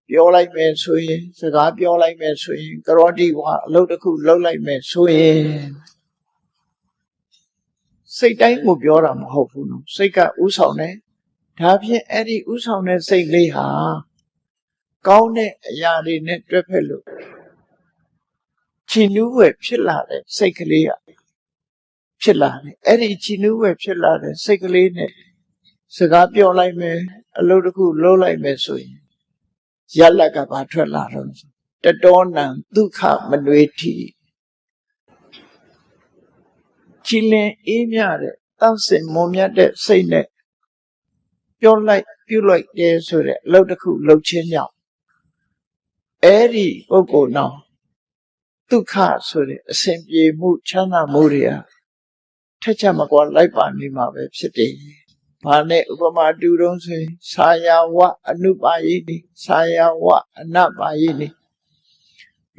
Speaker 1: ပြောလိုက်မယ်ဆိုရင်စကားပြောလိုက်မယ်ဆိုရင်ကရောတိဝါအလုပ်တစ်ခုလုပ်လိုက်မယ်ဆိုရင်စိတ်တိုင်းကိုပြောတာမဟုတ်ဘူးနော်စိတ်ကဥဆောင်တယ်ဒါဖြင့်အဲ့ဒီဥဆောင်တဲ့စိတ်လေးဟာကောင်းတဲ့အရာတွေနဲ့တွဲဖက်လို့ချီနူးဝဲဖြစ်လာတဲ့စိတ်ကလေးကဖြစ်လာတယ်အဲ့ဒီချီနူးဝဲဖြစ်လာတဲ့စိတ်ကလေးနဲ့စကားပြောလိုက်မယ်အလုပ်တစ်ခုလုပ်လိုက်မယ်ဆိုရင်ရလက်ကဘာထွက်လာတော့တတောနံဒုက္ခမနွေတိချီလင်အေးမြတဲ့တောက်စင်မွန်မြတ်တဲ့စိတ်နဲ့ပြောလိုက်ပြုလိုက်တယ်ဆိုတဲ့အလုပ်တစ်ခုလုပ်ခြင်းကြောင့်အဲ့ဒီပုဂ္ဂိုလ်နောက်ဒုက္ခဆိုတဲ့အစဉ်ပြေမှုချမ်းသာမှုတွေဟာထက်ချက်မကွာလိုက်ပါနေမှာပဲဖြစ်တယ်။ဘာနဲ့ဥပမာတူတုံးဆိုရင်ဆာယာဝအနုပါယိနိဆာယာဝအနပါယိနိ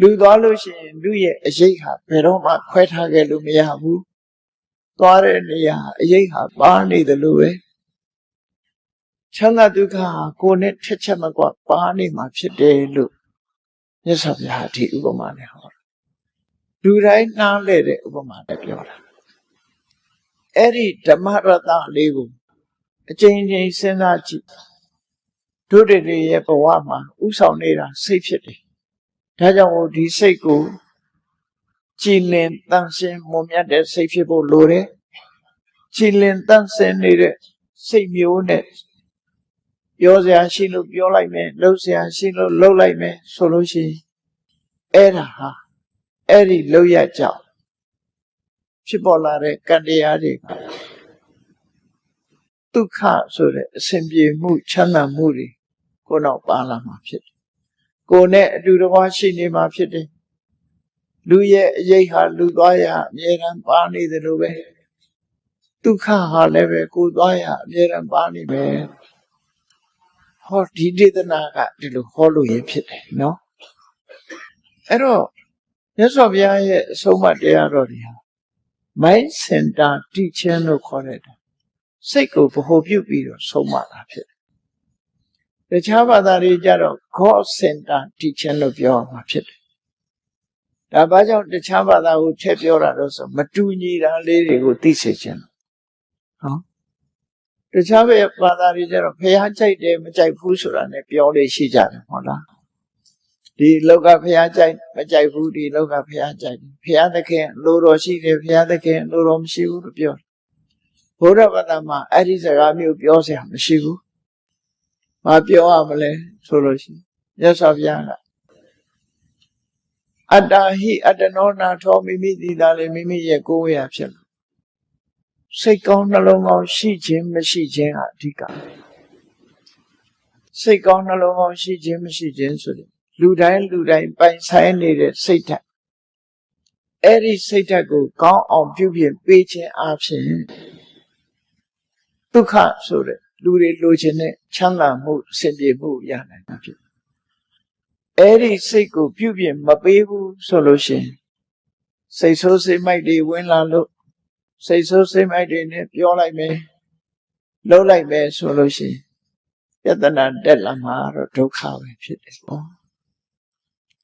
Speaker 1: လူသွားလို့ရှိရင်လူရဲ့အရေးဟာဘယ်တော့မှခွဲထားခဲ့လို့မရဘူး။သွားတဲ့နေရာအရေးဟာပါနေတယ်လို့ပဲချမ်းသာဒုက္ခဟာကိုယ်နဲ့ထက်ချက်မကွာပါနေမှာဖြစ်တယ်လို့မြတ်စွာဘုရားဒီဥပမာနဲ့ဟောတာလူတိုင်းနားလဲတဲ့ဥပမာနဲ့ပြောတာအဲ့ဒီဓမ္မရတလေးကိုအချိန်ချင်းစဉ်းစားကြည့်တို့တွေရဲ့ဘဝမှာဥဆောင်နေတာစိတ်ဖြစ်တယ် ဒါကြောင့်မို့ဒီစိတ်ကိုကြည်လင်တန့်ရှင်းမွန်မြတ်တဲ့စိတ်ဖြစ်ဖို့လိုတယ်ကြည်လင်တန့်ရှင်းနေတဲ့စိတ်မျိုးနဲ့ပြောစရာရှိလို့ပြောလိုက်မယ်လှုပ်စရာရှိလို့လှုပ်လိုက်မယ်ဆိုလို့ရှိရင်အဲ့ဒါဟာအဲ့ဒီလှုပ်ရကြောင်းဖြစ်ပေါ်လာတဲ့ကံတရားတွေကဒုက္ခဆိုတဲ့အစဉ်ပြေမှုချမ်းသာမှုတွေကိုတော့ပါလာမှာဖြစ်တယ်ကိုယ်နဲ့အတူတကွရှိနေမှာဖြစ်တယ်လူရဲ့အရေးဟာလူသွားရအမြဲတမ်းပါနေတယ်လို့ပဲဒုက္ခဟာလည်းပဲကိုယ်သွားရအမြဲတမ်းပါနေမယ်ဟောဒီဒေသနာကဒီလိုဟောလို့ရဖြစ်တယ်နော်အဲ့တော့မြတ်စွာဘုရားရဲ့အဆုံးအမတရားတော်တွေဟာ mind center teaching လို့ခေါ်တဲ့စိတ်ကိုဗဟိုပြုပြီးတော့ဆုံးမတာဖြစ်တယ်တခြားဘာသာတွေကြတော့ God center teaching လို့ပြောမှာဖြစ်တယ်ဒါဘာကြောင့်တခြားဘာသာကိုထည့်ပြောတာတော့ဆိုမတူညီတာလေးတွေကိုသိစေခြင်းနော်တခြားဘာသာတွေကြတော့ဖះကြိုက်တယ်မကြိုက်ဘူးဆိုတာ ਨੇ ပြောလို့ရှိကြတယ်ဟုတ်လားဒီလောကဖះကြိုက်မကြိုက်ဘူးဒီလောကဖះကြိုက်ဖះသခင်လိုတော်ရှိတယ်ဖះသခင်လိုတော်မရှိဘူးလို့ပြောဘုရားဘာသာမှာအဲ့ဒီစကားမျိုးပြောစရာမရှိဘူးမပြောရမလဲဆိုလို့ရှိရင်မြတ်စွာဘုရားကအတ္တဟိအတ္တနောနာထောမိမိသည်သာလေမိမိရဲ့ကိုယ်ဝေယဖြစ်လို့စိတ်ကောင်းနှလုံးကောင်းရှိခြင်းမရှိခြင်းဟာအဓိကစိတ်ကောင်းနှလုံးကောင်းရှိခြင်းမရှိခြင်းဆိုတဲ့လူတိုင်းပိုင်ဆိုင်နေတဲ့စိတ်ဓာတ်အဲ့ဒီစိတ်ဓာတ်ကိုကောင်းအောင်ပြုပြင်ပေးခြင်းအပြင်ဒုက္ခဆိုတဲ့လူတွေလိုချင်တဲ့ချမ်းသာမှုအစဉ်ပြေမှုရနိုင်တာဖြစ်အဲ့ဒီစိတ်ကိုပြုပြင်မပေးဘူးဆိုလို့ရှိရင်စိတ်ဆိုးစိတ်မိုက်တွေဝင်လာလို့စိတ်ဆိုးစိတ်မိုက်တွေနဲ့ပြောလိုက်မယ်လှုပ်လိုက်မယ်ဆိုလို့ရှိရင်ပြဿနာတက်လာမှာတော့ဒုက္ခပဲဖြစ်တယ်ပေါ့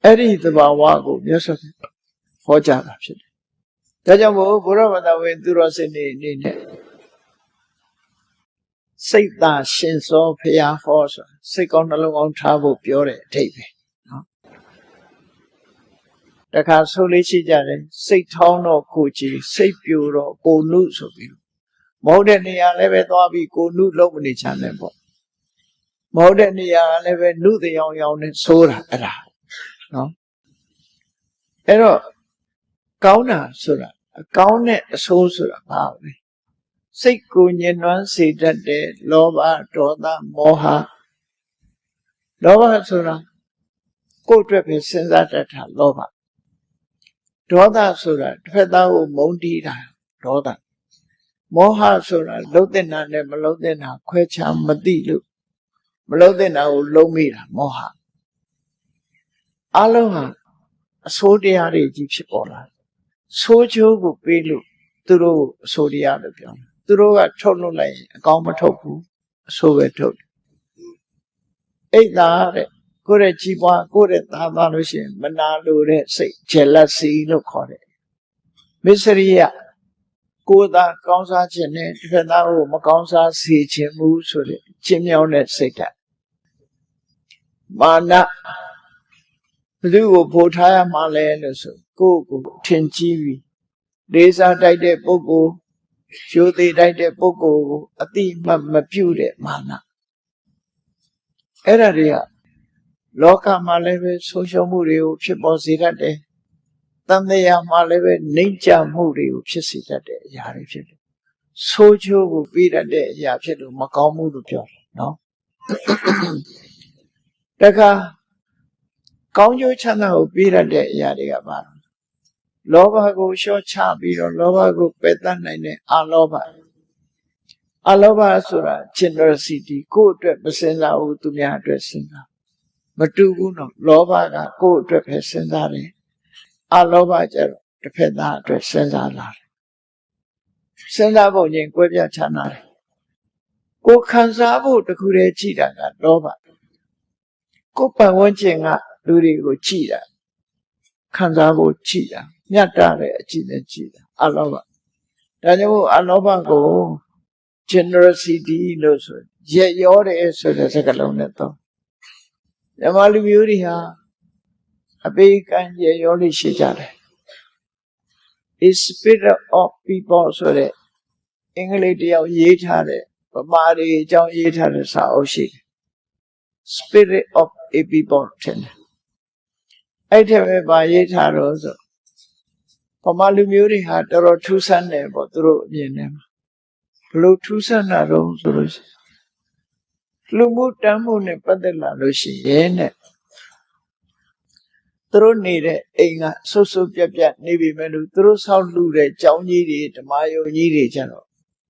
Speaker 1: အဲ့ဒီသဘာဝကိုမြတ်စွာဘုရားဟောကြားတာဖြစ်တယ်ဒါကြောင့်မို့ဘုရားဘာသာဝင်သူတော်စင်တွေအနေနဲ့စိတ်သာရှင်စောဖရာဟောဆိုစိတ်ကောင်းနှလုံးကောင်းထားဖို့ပြောတဲ့အဓိပ္ပာယ်နော်တခါဆိုလေးရှိကြတယ်စိတ်ထောင်းတော့ကိုကြည်စိတ်ပြိုတော့ကိုနုဆိုပြီးမဟုတ်တဲ့နေရာလည်းပဲသွားပြီးကိုနုလုံးမနေချမ်းတယ်ပေါ့မဟုတ်တဲ့နေရာလည်းပဲနုတရားရောင်နဲ့ဆိုးတာအဲ့ဒါနော်အဲ့တော့ကောင်းတာဆိုတာအကောင်းနဲ့အဆိုးဆိုတာဘာလဲစိတ်ကိုညှဉ်းနှွမ်းစေတတ်တဲ့လောဘဒေါသမောဟလောဘဆိုတာကိုယ့်အတွက်ပဲစဉ်းစားတတ်တာလောဘဒေါသဆိုတာတစ်ဖက်သားကိုမုန်းတီးတာဒေါသမောဟဆိုတာလှုပ်တဲ့နာနဲ့မလှုပ်တဲ့နာခွဲခြားမသိလို့မလှုပ်တဲ့နာကိုလုံးမိတာမောဟအလုံးဟာအဆိုးတရားတွေကြီးဖြစ်ပေါ်လာဆိုးချိုးကိုပေးလို့သူတို့အဆိုးတရားလို့ပြောတယ်သူတို့ကထုတ်လွတ်လိုက်ရင်အကောင်းမထုတ်ဘူးအဆိုးပဲထုတ်တယ်အိတ်သာတဲ့ကိုယ့်ရဲ့ကြီးပွားကိုယ့်ရဲ့သားသားလို့ရှိရင်မနာလိုတဲ့စိတ် jealousy လို့ခေါ်တယ်မစ္စရိယကိုယ်သာကောင်းစားခြင်းနဲ့တစ်ဖက်သားကိုမကောင်းစားစေခြင်းဘူးဆိုတဲ့ချင်းမြောင်းတဲ့စိတ်ဓာတ်မာနဘယ်သူကိုဖို့ထားရမှလဲလို့ဆိုကိုယ့်ကိုထင်ကြီးပြီးလေးစားတိုက်တဲ့ပုဂ္ဂိုလ်ရိုသေတိုက်တဲ့ပုဂ္ဂိုလ်ကိုအတိမတ်မပြုတဲ့မာနအဲ့ဒါတွေကလောကမှာလည်းပဲဆုံးရှုံးမှုတွေကိုဖြစ်ပေါ်စေတတ်တယ်။တန်တရားမှာလည်းပဲနှိမ့်ချမှုတွေကိုဖြစ်စေတတ်တဲ့အရာတွေဖြစ်တယ်။ဆိုးချိုးကိုပြီးတတ်တဲ့အရာဖြစ်လို့မကောင်းမှုလို့ပြောတယ်နော်။တခါကောင်းကျိုးချမ်းသာကိုပြီးတတ်တဲ့အရာတွေကပါလောဘကိုလျှော့ချပြီးတော့လောဘကိုပယ်တတ်နိုင်တဲ့အလောဘဆိုတာ generosity ကိုယ့်အတွက်မစင်စားဘူးသူများအတွက်စဉ်းစားမတူဘူးနော်လောဘကကိုယ့်အတွက်ပဲစဉ်းစားတယ်အလောဘကျတော့တစ်ဖက်သားအတွက်စဉ်းစားလာတယ်စဉ်းစားဖို့ရင်ကွဲပြားခြားနာတယ်ကိုယ်ခံစားဖို့တခုတည်းကြည့်တာကလောဘကိုယ်ပတ်ဝန်းကျင်ကလူတွေကိုကြည့်တာခံစားဖို့ကြည့်တာမြတ်တာတဲ့အကြည့်နဲ့ကြည့်တာအလောဘဒါကြောင့်အလောဘကို generosity လို့ဆိုရက်ရောတယ်ဆိုတဲ့စကားလုံးနဲ့တော့မြန်မာလူမျိုးတွေဟာ အပေးကမ်းရရောလေးရှိကြတယ် A spirit of people ဆိုတဲ့အင်္ဂလိပ်တယောက်ရေးထားတဲ့ဗမာတွေအကြောင်းရေးထားတဲ့စာအုပ်ရှိတယ် Spirit of a people တဲ့အဲ့ဒီပဲပါရေးထားတော့ဆိုဗမာလူမျိုးတွေဟာတော်တော်ထူးဆန်းတယ်ပေါ့သူတို့အမြင်နဲ့ဘလို့ထူးဆန်းတာတော့ဆိုလို့လူမှုတမ်းမှုနဲ့ပတ်သက်လာလို့ရှိရင်တဲ့သူတို့နေတဲ့အိမ်ကဆုပ်ဆုပ်ပြက်ပြက်နေပြီမဲ့လို့သူတို့ဆောက်လူတဲ့ကျောင်းကြီးတွေဓမ္မယုံကြီးတွေကျတော့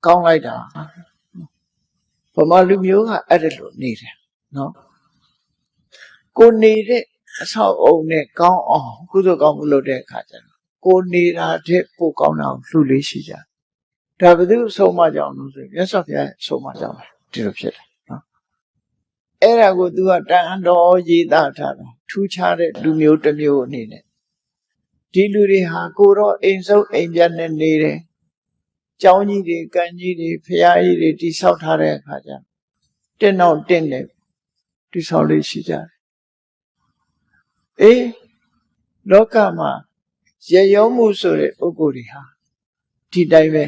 Speaker 1: ကောင်းလိုက်တာဗမာလူမျိုးကအဲ့ဒါလိုနေတယ်နော်ကိုနေတဲ့အဆောက်အုံနဲ့ကောင်းအောင်ကုသိုလ်ကောင်းမှုလုပ်တဲ့အခါကျတော့ကိုနေတာတဲ့ပိုကောင်းအောင်လှူလေးရှိကြဒါဘယ်သူဆုံးမကြောင်လို့ဆိုမြတ်စွာဘုရားဆုံးမကြောင်ဒီလိုဖြစ်တယ်နော်အဲ့ဒါကိုသူကတန်တော်ရေးသားထားတာထူးခြားတဲ့လူမျိုးတစ်မျိုးအနေနဲ့ဒီလူတွေဟာကိုတော့အိမ်ဆုံးအိမ်ပြတ်နဲ့နေတယ်ကျောင်းကြီးတွေကံကြီးတွေဖရာကြီးတွေတိဆောက်ထားတဲ့အခါကျတင်းတော့တင်းတယ်တိဆောက်လေးရှိကြတယ်အေးလောကမှာရရောမှုဆိုတဲ့ပုဂ္ဂိုလ်တွေဟာဒီတိုင်းပဲ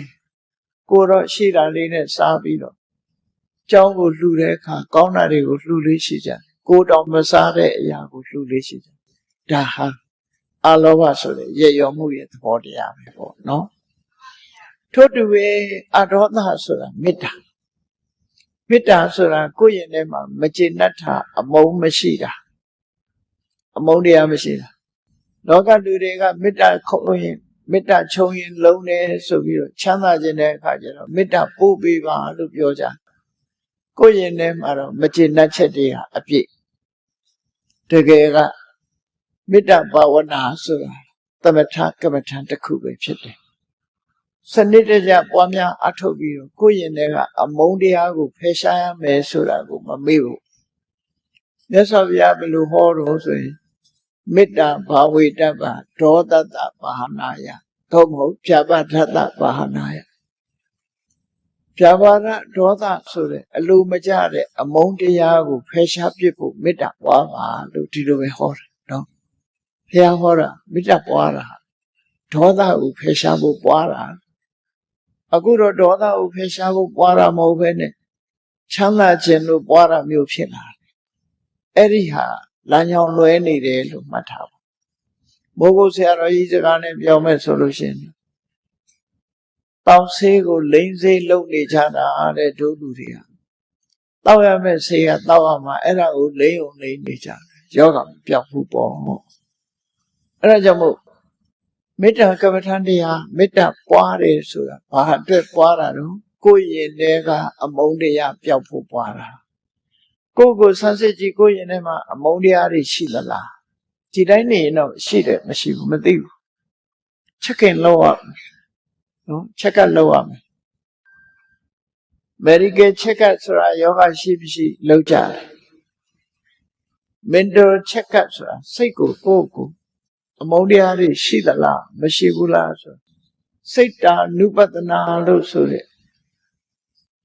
Speaker 1: ကိုတော့ရှိတာလေးနဲ့စားပြီးတော့ကျောင်းကိုလှူတဲ့အခါကောင်းတာတွေကိုလှူလေးရှိကြတယ်ကိုတော့မစားတဲ့အရာကိုလှူလေးရှိကြတယ်ဒါဟာအလောဘဆိုတဲ့ရရောမှုရဲ့သဘောတရားပဲပေါ့နော်ထို့တူပဲအဒေါသဆိုတာမေတ္တာဆိုတာကိုယ့်ရင်ထဲမှာမကျေနပ်တာအမုန်းမရှိတာအမုန်းတရားမရှိတာလောကလူတွေကမေတ္တာခုံလို့ရင်မေတ္တာခြုံရင်လုံးတယ်ဆိုပြီးတော့ချမ်းသာခြင်းတဲ့အခါကျတော့မေတ္တာပို့ပေးပါလို့ပြောကြကိုယ့်ရင်ထဲမှာတော့မကျေနပ်ချက်တွေဟာအပြည့်တကယ်ကမေတ္တာဘာဝနာဆိုတာသမထကမ္မထံတစ်ခုပဲဖြစ်တယ်စနစ်တကျပွားများအထောက်ပြီးတော့ကိုယ့်ရင်ထဲကအမုန်းတရားကိုဖယ်ရှားရမယ်ဆိုတာကိုမမေ့ဘူးမြတ်စွာဘုရားဘယ်လိုဟောတော့ဆိုရင်မေတ္တာဘာဝေတ္တပါဒေါသတ္တပါဟနာယသို့မဟုတ်ဖြာပါဒတ္တပါဟနာယဖြာပါဒဒေါသဆိုတဲ့အလိုမကျတဲ့အမုန်းတရားကိုဖယ်ရှားပစ်ဖို့မေတ္တာပွားပါလို့ဒီလိုပဲဟောတာနော်ဘုရားဟောတာမေတ္တာပွားတာဒေါသကိုဖယ်ရှားဖို့ပွားတာအခုတော့ဒေါသကိုဖယ်ရှားဖို့ပွားတာမဟုတ်ဘဲနဲ့ချမ်းသာခြင်းလို့ပွားတာမျိုးဖြစ်လာတယ်အဲ့ဒီဟာလမ်းကြောင်းလွဲနေတယ်လို့မှတ်ထားပါမိုးကုတ်ဆရာတော်ကြီးစကားနဲ့ပြောမယ်ဆိုလို့ရှိရင်တောက်ဆေးကိုလိမ့်ဆေးလုပ်နေကြတာတဲ့ဒုလူတွေကတောက်ရမယ့်ဆေးကတောက်ရမှာအဲ့ဒါကိုလိမ့်အောင်လိမ့်နေကြတယ်ယောဂမပြောက်ဘူးပေါ့အဲ့ဒါကြောင့်မို့မေတ္တာကမ္မထံတရားမေတ္တာပွားတယ်ဆိုတာဘာအတွက်ပွားတာတော့ကိုယ့်ရင်ထဲကအမုန်းတရားပျောက်ဖို့ပွားတာကိုယ်ဆန်းစစ်ကြည့်ကိုယ့်ရင်ထဲမှာအမုန်းတရားတွေရှိသလားဒီတိုင်းနေရင်တော့ရှိတယ်မရှိဘူးမသိဘူးချက်ခင်လောက်ရနော်ချက်ကလောက်ရမယ် medical check up ဆိုတာယောဂရှိမရှိလောက်ကြတယ် mental check up ဆိုတာစိတ်ကိုကိုယ်အမုန်းတရားတွေရှိသလားမရှိဘူးလားဆိုစိတ်တာနုပဒနာလို့ဆိုတဲ့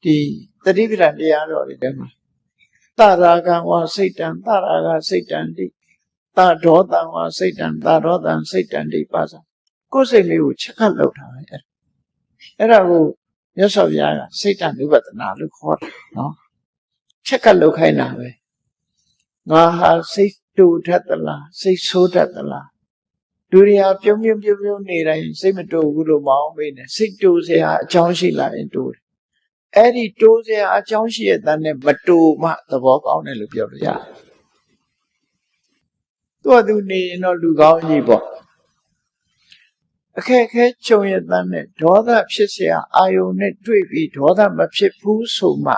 Speaker 1: ဒီသတိပဋ္ဌာန်တရားတော်တွေထဲမှာသရာဂံဝါစိတ်တံသရာဂစိတ်တံတိသဒေါသံဝါစိတ်တံသဒေါသံစိတ်တံတိပါစကိုယ်စိတ်လေးကိုချက်ခတ်လောက်တာပဲအဲ့ဒါကိုမြတ်စွာဘုရားကစိတ်တံနုပဒနာလို့ခေါ်တာနော်ချက်ခတ်လောက်ခိုင်းတာပဲငါဟာစိတ်တူတတ်သလားစိတ်ဆိုးတတ်သလားလူတွေဟာပြုံးနေတိုင်းစိတ်မတူဘူးလို့မအောင်မေးနဲ့စိတ်တူစရာအကြောင်းရှိလာရင်တူတယ်အဲ့ဒီတိုးစရာအကြောင်းရှိတဲ့တန်းနဲ့မတူမှသဘောကောင်းတယ်လို့ပြောလို့ရတယ်သူနေရင်တော့လူကောင်းကြီးပေါ့အခက်အခဲကြုံရတဲ့နဲ့ဒေါသဖြစ်เสียအာယုန်နဲ့တွေ့ပြီးဒေါသမဖြစ်ဘူးဆိုမှ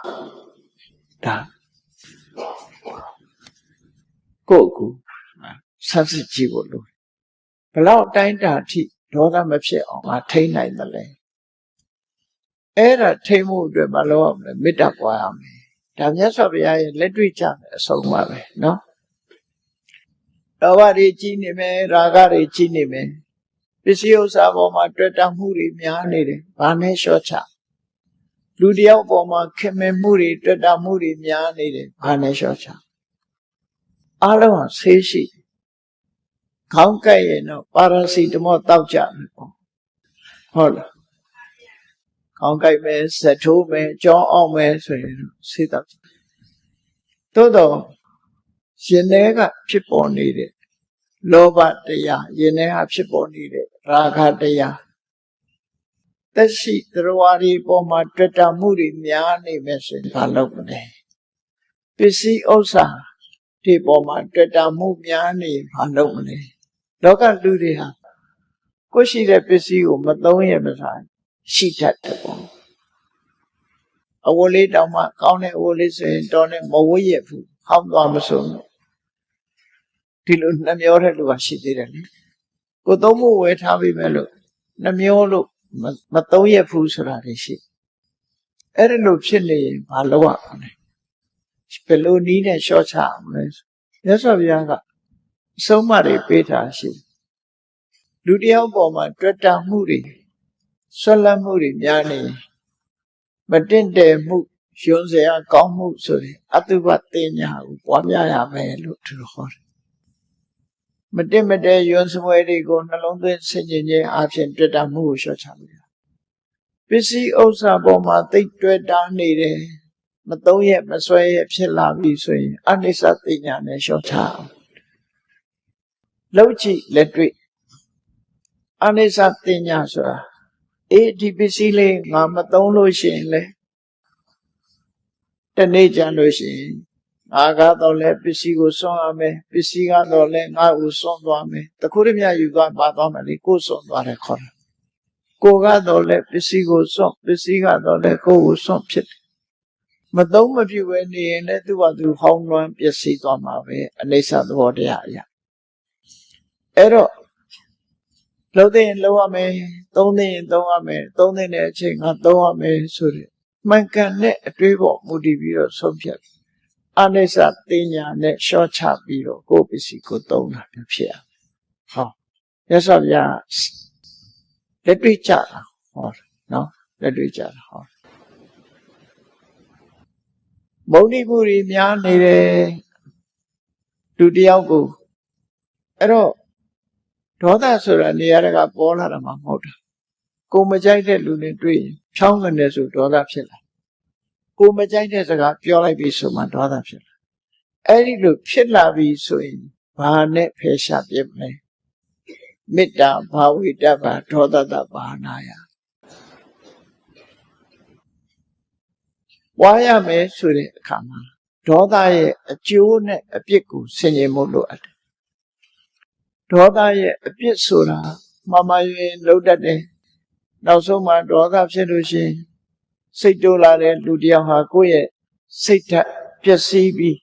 Speaker 1: ဒါကိုဆန်းစစ်ကြည့်ဖို့လိုဘလောက်တိုင်းတာအထိဒေါသမဖြစ်အောင်ငါထိန်းနိုင်တယ်လဲအဲ့ဒါထိန်းမှုအတွက်မလုပ်ရမယ်မေတ္တာပွားရမယ်ဒါမြတ်စွာဘုရားရဲ့လက်တွေ့ကြမယ်အဆုံးပါပဲနော်လောဘတွေကြီးနေမယ်ရာဂတွေကြီးနေမယ်ပစ္စည်းဥစ္စာပေါ်မှာတွေ့တာမှုတွေများနေတယ်ဘာနဲ့လျှော့ချလူတယောက်ပေါ်မှာခင်မင်မှုတွေတွေ့တာမှုတွေများနေတယ်ဘာနဲ့လျှော့ချအားလုံးဟာဆေးရှိ ခေါင်းကိုက်ရင်တော့ပါရာစီတမောတောက်ကြမယ်ပေါ့ဟုတ်လားခေါင်းကိုက်မယ်ဇက်ထိုးမယ်ကြောအောင်မယ်ဆိုရင်ဆေးတောက်သို့တော့ရင်ထဲကဖြစ်ပေါ်နေတဲ့လောဘတရားရင်ထဲကဖြစ်ပေါ်နေတဲ့ရာဂတရားသက်ရှိတရားတွေပေါ်မှာတွေ့တာမှုတွေများနေမယ်ဆိုရင်ဘာလုပ်မလဲပစ္စည်းဥစ္စာဒီပေါ်မှာတွေ့တာမှုများနေဘာလုပ်မလဲလောကလူတွေဟာကိုရှိတဲ့ပစ္စည်းကိုမသုံးရမစားရှိတတ်တယ်ပေါ့အဝတ်လေးတောင်မှကောင်းတဲ့အဝတ်လေးဆိုရင်တော်နဲ့မဝတ်ရဘူးဟောင်းသွားမဆုံးဒီလိုနှမျောတဲ့လူကရှိသေးတယ်လေကိုသုံးဖို့ဝယ်ထားပြီမဲ့လို့နှမျောလို့မသုံးရဘူးဆိုတာတွေရှိအဲ့ဒါလို့ဖြစ်နေရင်မလုပ်ရဘူးလေဘယ်လိုနည်းနဲ့ရှော့ချအောင်လဲမြတ်စွာဘုရားကအဆုံးအမတွေပေးထားရှိလူတယောက်ပေါ်မှာတွေ့တာမှုတွေဆွလတ်မှုတွေများနေမတင့်တယ်မှုယွန်းစရာကောင်းမှုဆိုရင်အတုပတင်ညာကိုပွားများရမယ်လို့သူတို့ဟောတယ်မတင့်မတဲယွန်းစပွဲတွေကိုနှလုံးသွင်းဆင်ခြင်ခြင်းအပြင်တွေ့တာမှုကိုလျှော့ချလို့ရပစ္စည်းဥစ္စာပေါ်မှာသိတွေ့တာနေတယ်မသုံးရမဆွဲရဖြစ်လာပြီဆိုရင်အနိစ္စသိညာနဲ့လျှော့ချအောင်လောက်ကြည့်လက်တွေ့အနိစ္စသိညာဆိုတာဒီပစ္စည်းလေးငါမသုံးလို့ရှိရင်လေတနေ့ကျန်လို့ရှိရင်ငါကတော့လည်းပစ္စည်းကိုစွန့်ရမယ်ပစ္စည်းကတော့လည်းငါ့ကိုစွန့်သွားမယ်တခုတည်းမြယူသွားပါသွားမယ်လေကိုယ်စွန့်သွားတယ်ခေါ်တယ်ကိုကတော့လည်းပစ္စည်းကိုစွန့်ပစ္စည်းကတော့လည်းကိုယ်ကိုစွန့်ဖြစ်တယ်မသုံးမပြုပဲနေရင်လည်းသူ့ဘာသူဟောင်းလွှမ်းပျက်စီးသွားမှာပဲအနိစ္စသဘောတရားအရာအဲ့တော့လှုပ်တဲ့ရင်လှုပ်ရမယ်သုံးတဲ့ရင်သုံးရမယ်သုံးတဲ့အချိန်ကသုံးရမယ်ဆိုတဲ့မှန်ကန်တဲ့အတွေးပေါ်မူတည်ပြီးတော့ဆုံးဖြတ်အနိစ္စသိညာနဲ့ရှော့ချပြီးတော့ကိုယ်ပစ္စည်းကိုသုံးတာဖြစ်ရဟောရသော်ဗျာလက်တွေ့ကြတာဟောနော်လက်တွေ့ကြတာဟောမုန်းတိမှုတွေများနေတယ်လူတယောက်ကိုအဲ့တော့ဒေါသဆိုတာနေရာကပေါ်လာတာမှမဟုတ်တာကိုမကြိုက်တဲ့လူနဲ့တွေ့ရင်ဖြောင်းကနေဆိုဒေါသဖြစ်လာကိုမကြိုက်တဲ့စကားပြောလိုက်ပြီဆိုမှဒေါသဖြစ်လာအဲ့ဒီလိုဖြစ်လာပြီဆိုရင်ဘာနဲ့ဖယ်ရှားပြမလဲမေတ္တာဘာဝိတ္တဘာဒေါသတဘာနာယဝါရမယ်ဆိုတဲ့အခါမှာဒေါသရဲ့အကျိုးနဲ့အပြစ်ကိုဆင်ခြင်မှုလိုအပ်တယ်ဒေါသရဲ့အပြစ်ဆိုတာမမရင်လုံးတတ်တယ်နောက်ဆုံးမှဒေါသဖြစ်လို့ရှိရင်စိတ်တိုးလာတဲ့လူတယောက်ဟာကိုယ့်ရဲ့စိတ်ဓာတ်ပျက်စီးပြီး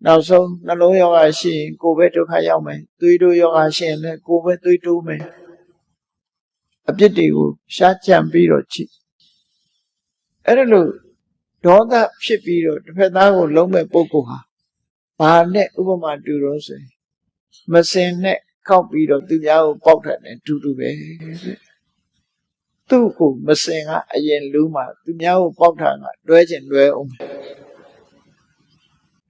Speaker 1: နောက်ဆုံးနှလုံးရောဂါရှိရင်ကိုယ်ပဲဒုက္ခရောက်မယ်သွေးတိုးရောဂါရှိရင်လည်းကိုယ်ပဲသွေးတိုးမယ်အပြစ်တွေကိုရှားကြံပြီးတော့ကြည့်အဲ့ဒါလို့ဒေါသဖြစ်ပြီးတော့တစ်ဖက်သားကိုလုံးမဲ့ပုဂ္ဂိုလ်ဟာဘာနဲ့ဥပမာတူတော့ဆိုရင်မစင်နဲ့ခောက်ပြီးတော့သူများကိုပေါက်ထတယ်တူတူပဲသူ့ကိုမစင်ကအရင်လူမှသူများကိုပေါက်တာကလွဲချင်လွဲအောင်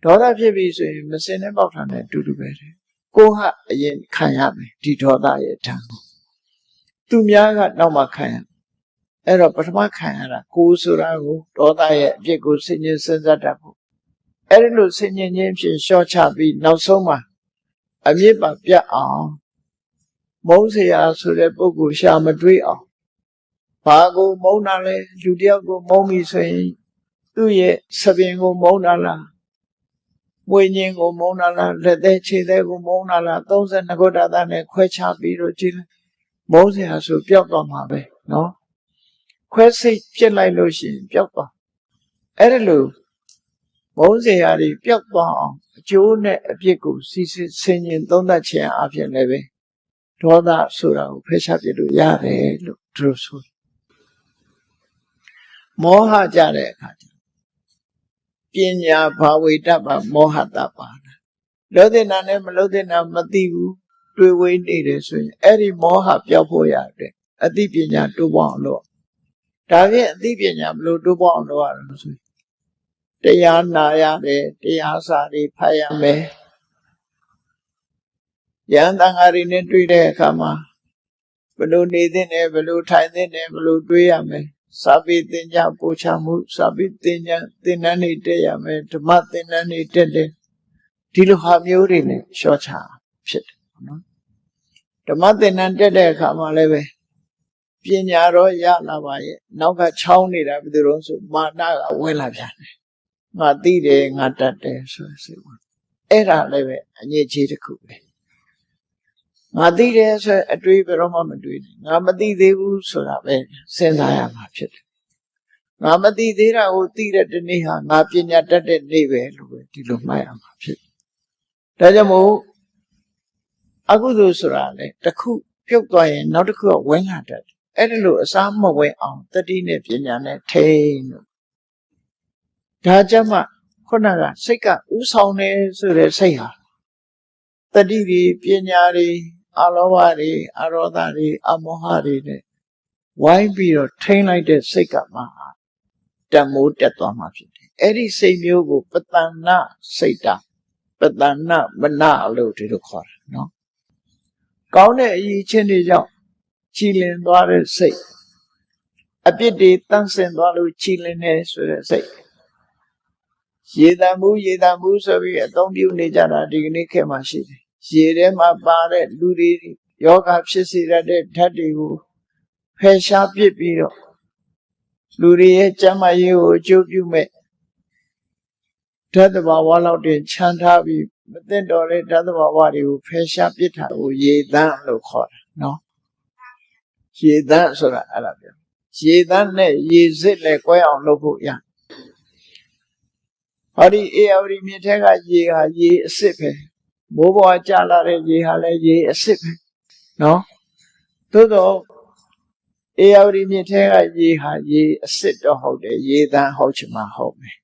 Speaker 1: ဒေါသဖြစ်ပြီဆိုရင်မစင်နဲ့ပေါက်တာနဲ့တူတူပဲကိုကအရင်ခံရမယ်ဒီဒေါသရဲ့ဓာတ်ကိုသူများကနောက်မှခံရအဲ့တော့ပထမခံရတာကိုဆိုတာကိုဒေါသရဲ့အပြစ်ကိုဆင်ញင်စဉ်းစားတတ်ဖို့အဲ့ဒီလိုဆင်ញင်ခြင်းဖြင့်ရှော့ချပြီးနောက်ဆုံးမှာအမြစ်ပါပြတ်အောင်မုန်းเสียဆိုတဲ့ပုဂ္ဂိုလ်ရှာမတွေးအောင်ဘာကိုမုန်းတာလဲလူတယောက်ကိုမုန်းပြီဆိုရင်သူ့ရဲ့သပင်ကိုမုန်းတာလားမွေညင်ကိုမုန်းတာလားလက်သေးခြေသေးကိုမုန်းတာလား32ခုဓာတ်နဲ့ခွဲခြားပြီးတော့ကြည့်လိုက်မုန်းเสียဆိုပျောက်သွားမှာပဲနော်ခွဲစိတ်ပြစ်လိုက်လို့ရှိရင်ပျောက်သွားအဲ့ဒါလို့မုန်းเสียတွေပျောက်သွားအောင်အကျိုးနဲ့အပြစ်ကိုစီစစ်ဆင်ញင်သုံးသပ်ခြင်းအပြင်လည်းပဲဒေါသဆိုတာကိုဖယ်ရှားပြလို့ရတယ်လို့သူတို့ဆိုမောဟကြတဲ့အခါကျပညာဘာဝိတ္တပါမောဟတပါလောတဲ့နာနဲ့မလောတဲ့နာမသိဘူးတွေ့ဝေးနေတယ်ဆိုရင်အဲ့ဒီမောဟပျောက်ဖို့ရတယ်အသိပညာတိုးပွားအောင်လို့ဒါဖြင့်အသိပညာဘလို့တိုးပွားအောင်လုပ်ရလို့ဆိုတရားနာရတယ်တရားစာတွေဖတ်ရမယ် ယံတန်ဃာတွေနဲ့တွေ့တဲ့အခါမှာဘယ်လိုနေသင့်တယ်ဘယ်လိုထိုင်သင့်တယ်ဘယ်လိုတွေးရမယ်စာပေသင်ကြားပို့ချမှုစာပေသင်ကြားသင်တန်းတွေတက်ရမယ်ဓမ္မသင်တန်းတွေတက်တယ်ဒီလိုဟာမျိုးတွေနဲ့လျှော့ချဖြစ်တယ်နော်ဓမ္မသင်တန်းတက်တဲ့အခါမှာလည်းပဲပညာတော့ရလာပါရဲ့နောက်ကချောင်းနေတာဘယ်သူတော့ဆိုမာနကဝင်လာပြန်တယ်ငါသိတယ်ငါတတ်တယ်ဆိုစိတ်ဝင်အဲ့ဒါလည်းပဲအငြိအကျေးတစ်ခုပဲငါသိတယ်ဆိုအတွေးဘယ်တော့မှမတွေးနဲ့ငါမသိသေးဘူးဆိုတာပဲစဉ်းစားရမှာဖြစ်တယ်ငါမသိသေးတာကိုသိတဲ့ဒီနေ့ဟာငါပညာတတ်တဲ့နေ့ပဲလို့ပဲဒီလိုမှတ်ရမှာဖြစ်တယ်ဒါကြောင့်မို့အကုသိုလ်ဆိုတာလေတစ်ခုပြုတ်သွားရင်နောက်တစ်ခုကဝင်လာတတ်တယ်အဲ့ဒါလို့အစားမဝင်အောင်တတိနဲ့ပညာနဲ့ထိန်းလို့ဒါကြမှာခုနကစိတ်ကဥဆောင်နေဆိုတဲ့စိတ်ဟာတတိတွေပညာတွေအလောဘတွေအရောဓတွေအမောဟတွေနဲ့ဝိုင်းပြီးတော့ထိန်းလိုက်တဲ့စိတ်ကမှတမိုးတက်သွားမှာဖြစ်တယ်အဲ့ဒီစိတ်မျိုးကိုပတ္တနာစိတ်တာပတ္တနာမနလို့ဒီလိုခေါ်တာနော်ကောင်းတဲ့အရေးချင်းတွေကြောင့်ကြည်လင်သွားတဲ့စိတ်အပြစ်တွေတန့်စင်သွားလို့ကြည်လင်နေဆိုတဲ့စိတ်ရေတံမှုဆိုပြီးအသုံးပြုနေကြတာဒီကနေ့ခေတ်မှာရှိတယ်ရေထဲမှာပါတဲ့လူတွေယောဂဖြစ်စေတဲ့ဓာတ်တွေကိုဖယ်ရှားပစ်ပြီးတော့လူတွေရဲ့ကျန်းမာရေးကိုအကျိုးပြုမဲ့ဓာတ်တဘာဝလောက်တင်ချမ်းထားပြီးမသိတော့တဲ့ဓာတ်တဘာဝတွေကိုဖယ်ရှားပစ်တာကိုရေတံလို့ခေါ်တာနော်ရေတံဆိုတာအဲ့ဒါပြောရေတံနဲ့ရေစစ်နဲ့꿰အောင်လုပ်ဖို့ရဟောဒီအေယဝတီမြစ်ထဲကရေဟာရေအစစ်ပဲမိုးပေါ်ကျလာတဲ့ရေဟာလည်းရေအစစ်ပဲနော်သို့တော့အေယဝတီမြစ်ထဲကရေဟာရေအစစ်တော့ဟုတ်တယ်ရေတန်းဟုတ်ချင်မှဟုတ်မယ်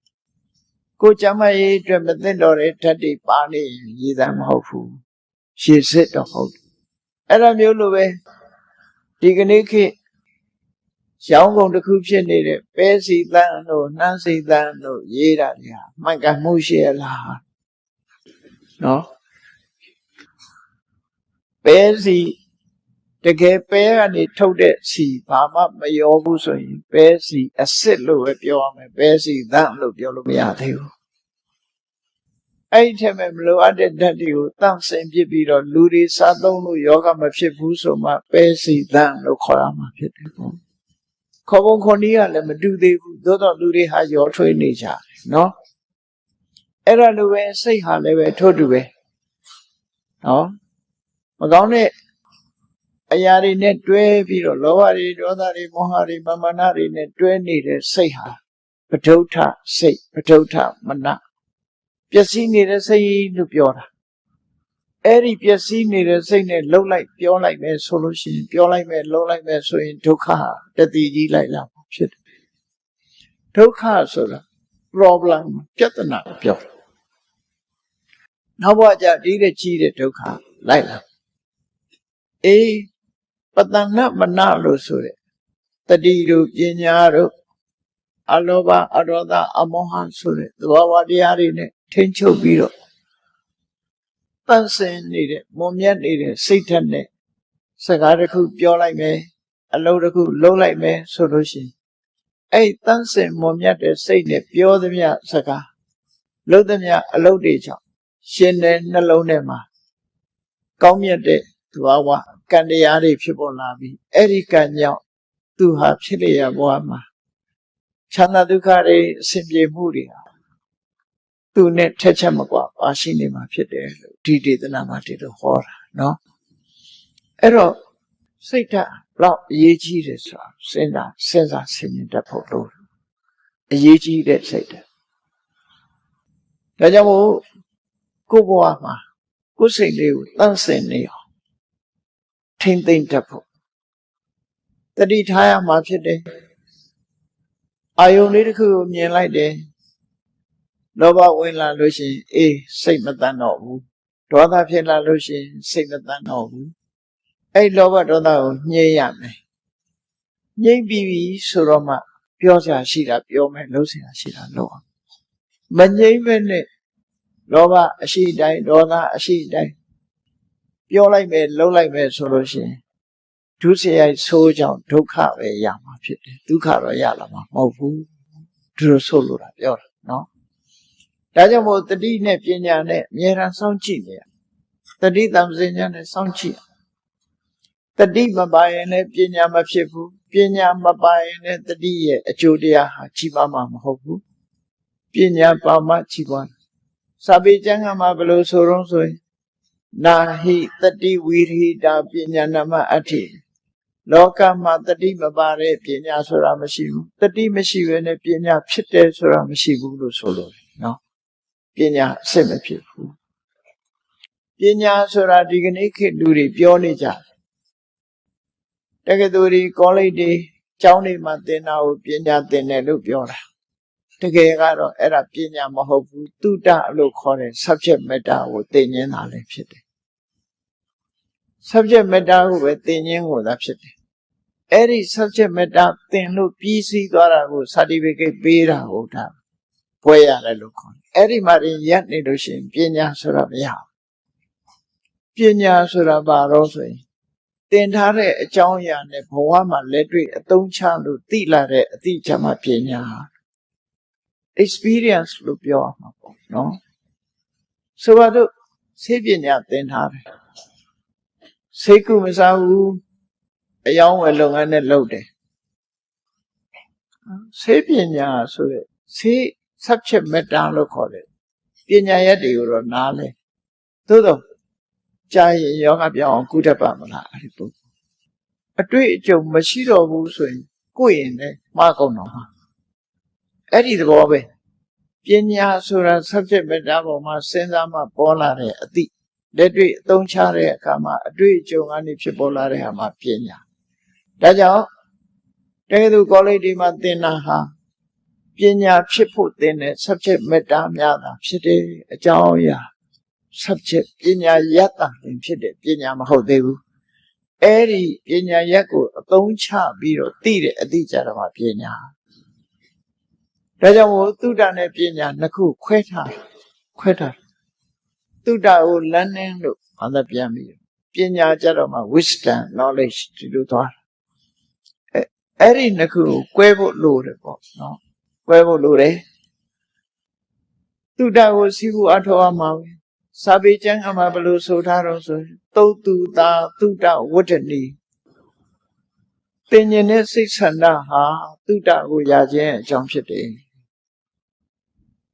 Speaker 1: ကိုကျမရေအတွက်မသိတော့တဲ့ဓာတ်တွေပါနေရင်ရေတန်းမဟုတ်ဘူးရေစစ်တော့ဟုတ်တယ်အဲ့ဒါမျိုးလိုပဲဒီကနေ့ခေတ်ရောင်းကုန်တစ်ခုဖြစ်နေတဲ့ပဲစီတန်းတို့နှမ်းစီတန်းတို့ရေးတာတွေဟာမှန်ကန်မှုရှိရလားနော်ပဲစီတကယ်ပဲကနေထုတ်တဲ့စီဘာမှမရောဘူးဆိုရင်ပဲစီအစစ်လို့ပဲပြောရမယ်ပဲစီတန်းလို့ပြောလို့မရသေးဘူးအဲ့ဒီထက်မလိုအပ်တဲ့ဓာတ်တွေကိုတန့်စင်ပြစ်ပြီးတော့လူတွေစားသုံးလို့ယောဂမဖြစ်ဘူးဆိုမှပဲစီတန်းလို့ခေါ်ရမှာဖြစ်တယ်ပေါ့ခေါ်ပုံခေါ်နည်းကလည်းမတူသေးဘူးသို့တော့လူတွေဟာရောထွေးနေကြတယ်နော်အဲ့ဒါလိုပဲစိတ်ဟာလည်းပဲထို့တူပဲနော်မကောင်းတဲ့အရာတွေနဲ့တွဲပြီးတော့လောဘတွေဒေါသတွေမောဟတွေမာနတွေနဲ့တွဲနေတဲ့စိတ်ဟာပဋုဋ္ဌစိတ်ပဋုဋ္ဌမနပျက်စီးနေတဲ့စိတ်လို့ပြောတာအဲ့ဒီပျက်စီးနေတဲ့စိတ်နဲ့လှုပ်လိုက်ပြောလိုက်မယ်ဆိုလို့ရှိရင်ပြောလိုက်မယ်လှုပ်လိုက်မယ်ဆိုရင်ဒုက္ခတတိကြီးလိုက်လာဖြစ်တယ်ဒုက္ခဆိုတာ problem ပြဿနာပြောနောက်ဘဝကျဒီတဲ့ကြီးတဲ့ဒုက္ခလိုက်လာအေးပတ္တနာမနလို့ဆိုတဲ့တတိတို့ပညာတို့အလောဘအရောဓအမောဟဆိုတဲ့သဘောဝတရားတွေနဲ့ထိန်းချုပ်ပြီးတော့တန့်စင်နေတဲ့မွန်မြတ်နေတဲ့စိတ်ဓာတ်နဲ့စကားတစ်ခုပြောလိုက်မယ်အလုပ်တစ်ခုလုပ်လိုက်မယ်ဆိုလို့ရှိရင်အဲ့တန့်စင်မွန်မြတ်တဲ့စိတ်နဲ့ပြောသမျှစကားလုပ်သမျှအလုပ်တွေကြောင့်ရှင်တဲ့နှလုံးထဲမှာကောင်းမြတ်တဲ့သဘာဝကံတရားတွေဖြစ်ပေါ်လာပြီးအဲ့ဒီကံကြောင့်သူဟာဖြစ်လျက်ဘဝမှာချမ်းသာဒုက္ခတွေအစဉ်ပြေမှုတွေဟာသူနဲ့ထက်ချက်မကွာပါရှိနေမှာဖြစ်တယ်လို့ဒီဒေသနာမှာဒီလိုဟောတာနော်အဲ့တော့စိတ်ဓာတ်ဘလောက်အရေးကြီးတယ်ဆိုတာစဉ်းစားဆင်ခြင်တတ်ဖို့လိုအရေးကြီးတဲ့စိတ်ဓာတ်ဒါကြောင့်မို့ကိုယ့်ဘဝမှာကိုယ်စိတ်လေးကိုတန့်စင်နေအောင်ထိမ့်သိမ့်တတ်ဖို့တတိထားရမှာဖြစ်တယ်အာယုန်လေးတစ်ခုကိုမြင်လိုက်တယ်လောဘဝင်လာလို့ရှိရင်အေးစိတ်မတန်တော့ဘူးဒေါသဖြစ်လာလို့ရှိရင်စိတ်မတန်တော့ဘူးအဲ့လောဘဒေါသကိုညှိရမယ်ညှိပြီးပြီဆိုတော့မှပြောစရာရှိတာပြောမယ်လုပ်စရာရှိတာလုပ်အောင်မညှိမဲ့နဲ့လောဘအရှိတိုင်းဒေါသအရှိတိုင်းပ ပြောလိုက်မယ်လှုပ်လိုက်မယ်ဆိုလို့ရှိရင်ဒုစရိုက်ဆိုးကြောင့်ဒုက္ခပဲရမှာဖြစ်တယ်ဒုက္ခတော့ရလာမှာမဟုတ်ဘူးဒီလိုဆိုလို့တာပြောတာနော်ဒါကြောင့်မို့တတိနဲ့ပညာနဲ့အမြဲတမ်းစောင့်ကြည့်နေရတတိတမ္ပစဉ္ညာနဲ့စောင့်ကြည့်တတိမပါရင်လည်းပညာမဖြစ်ဘူးပညာမပါရင်လည်းတတိရဲ့အကျိုးတရားဟာကြီးပါမှာမဟုတ်ဘူးပညာပါမှကြီးပွားစာပေကျမ်းကမှာဘယ်လိုဆိုတော့ဆိုရင်နာဟိတတိဝိရိတာပညာနာမအဋ္ဌိလောကမှာတတိမပါတဲ့ပညာဆိုတာမရှိဘူးတတိမရှိဘဲနဲ့ပညာဖြစ်တယ်ဆိုတာမရှိဘူးလို့ဆိုလို့နော်ပညာအစစ်မဖြစ်ဘူးပညာဆိုတာဒီကနေ့ခေတ်လူတွေပြောနေကြတက္ကသိုလ်တွေကောလိပ်တွေကျောင်းတွေမှာသင်တာကိုပညာသင်တယ်လို့ပြောတာတကယ်ကတော့အဲ့ဒါပညာမဟုတ်ဘူးတုတ္တလို့ခေါ်တဲ့ subject matter ကိုသင်ရင်းတာလည်းဖြစ်တယ် subject matter ကိုပဲသင်ရင်းကိုသာဖြစ်တယ်အဲ့ဒီ subject matter သင်လို့ပြီးစီးသွားတာကို certificate ပေးတာဟုတ်တာဘွဲရတယ်လို့ခေါ်တယ်အဲ့ဒီမှာရပ်နေလို့ရှိရင်ပညာဆိုတာမရဘူးပညာဆိုတာဘာလို့ဆိုရင်သင်ထားတဲ့အကြောင်းအရာနဲ့ဘဝမှာလက်တွေ့အသုံးချလို့သိလာတဲ့အသိချမ်းပညာ experience လို့ပြောရမှာပေါ့နော်ဆိုတော့ဆေးပညာသင်ထားတယ်ဆေးကုမစားဘူးအယောင်းဝယ်လုပ်ငန်းနဲ့လုပ်တယ်ဆေးပညာဆိုတဲ့ဆေး subject matter လို့ခေါ်တယ်ပညာရပ်တွေကိုတော့နားလဲသို့တော့ကြာရင်ယောဂပြောင်းအောင်ကုတတ်ပါမလားအဲ့ဒီပုဂ္ဂိုလ်အတွေ့အကြုံမရှိတော့ဘူးဆိုရင်ကိုယ့်ရင်လည်းမှားကုန်တော့မှာအဲ့ဒီသဘောပဲပညာဆိုတာ subject matter ပေါ်မှာစဉ်းစားမှပေါ်လာတဲ့အသည့်လက်တွေ့အသုံးချတဲ့အခါမှာအတွေ့အကြုံကနေဖြစ်ပေါ်လာတဲ့ဟာမှာပညာဒါကြောင့်တကယ်သူကောလိပ်ဒီမှာသင်တာဟာပညာဖြစ်ဖို့သင်တဲ့ subject matter များတာဖြစ်တယ်အကြောင်းအရာ subject ပညာရပ်တာဖြစ်တယ်ပညာမဟုတ်သေးဘူးအဲ့ဒီပညာရပ်ကိုအသုံးချပြီးတော့သိတဲ့အသည့်ကြတော့မှပညာဒါကြောင့်မို့သုတ္တနဲ့ပညာနှစ်ခုခွဲထားသုတ္တကို learning လို့ဘာသာပြန်ပြီးပညာကြတော့မှ wisdom knowledge ဒီလိုသွားအဲ့ဒီနှစ်ခုကို꿰ဖို့လိုတယ်ပေါ့နော်꿰ဖို့လိုတယ်သုတ္တကိုစီးဖို့အထောက်အမှာပဲစာပေကျမ်းကမှာဘယ်လိုဆိုထားတော့ဆိုသုတ်တုတာသုတ္တဝတ္တနီသင်ញင်တဲ့စိတ်ဆန္ဒဟာသုတ္တကိုရခြင်းအကြောင်းဖြစ်တယ်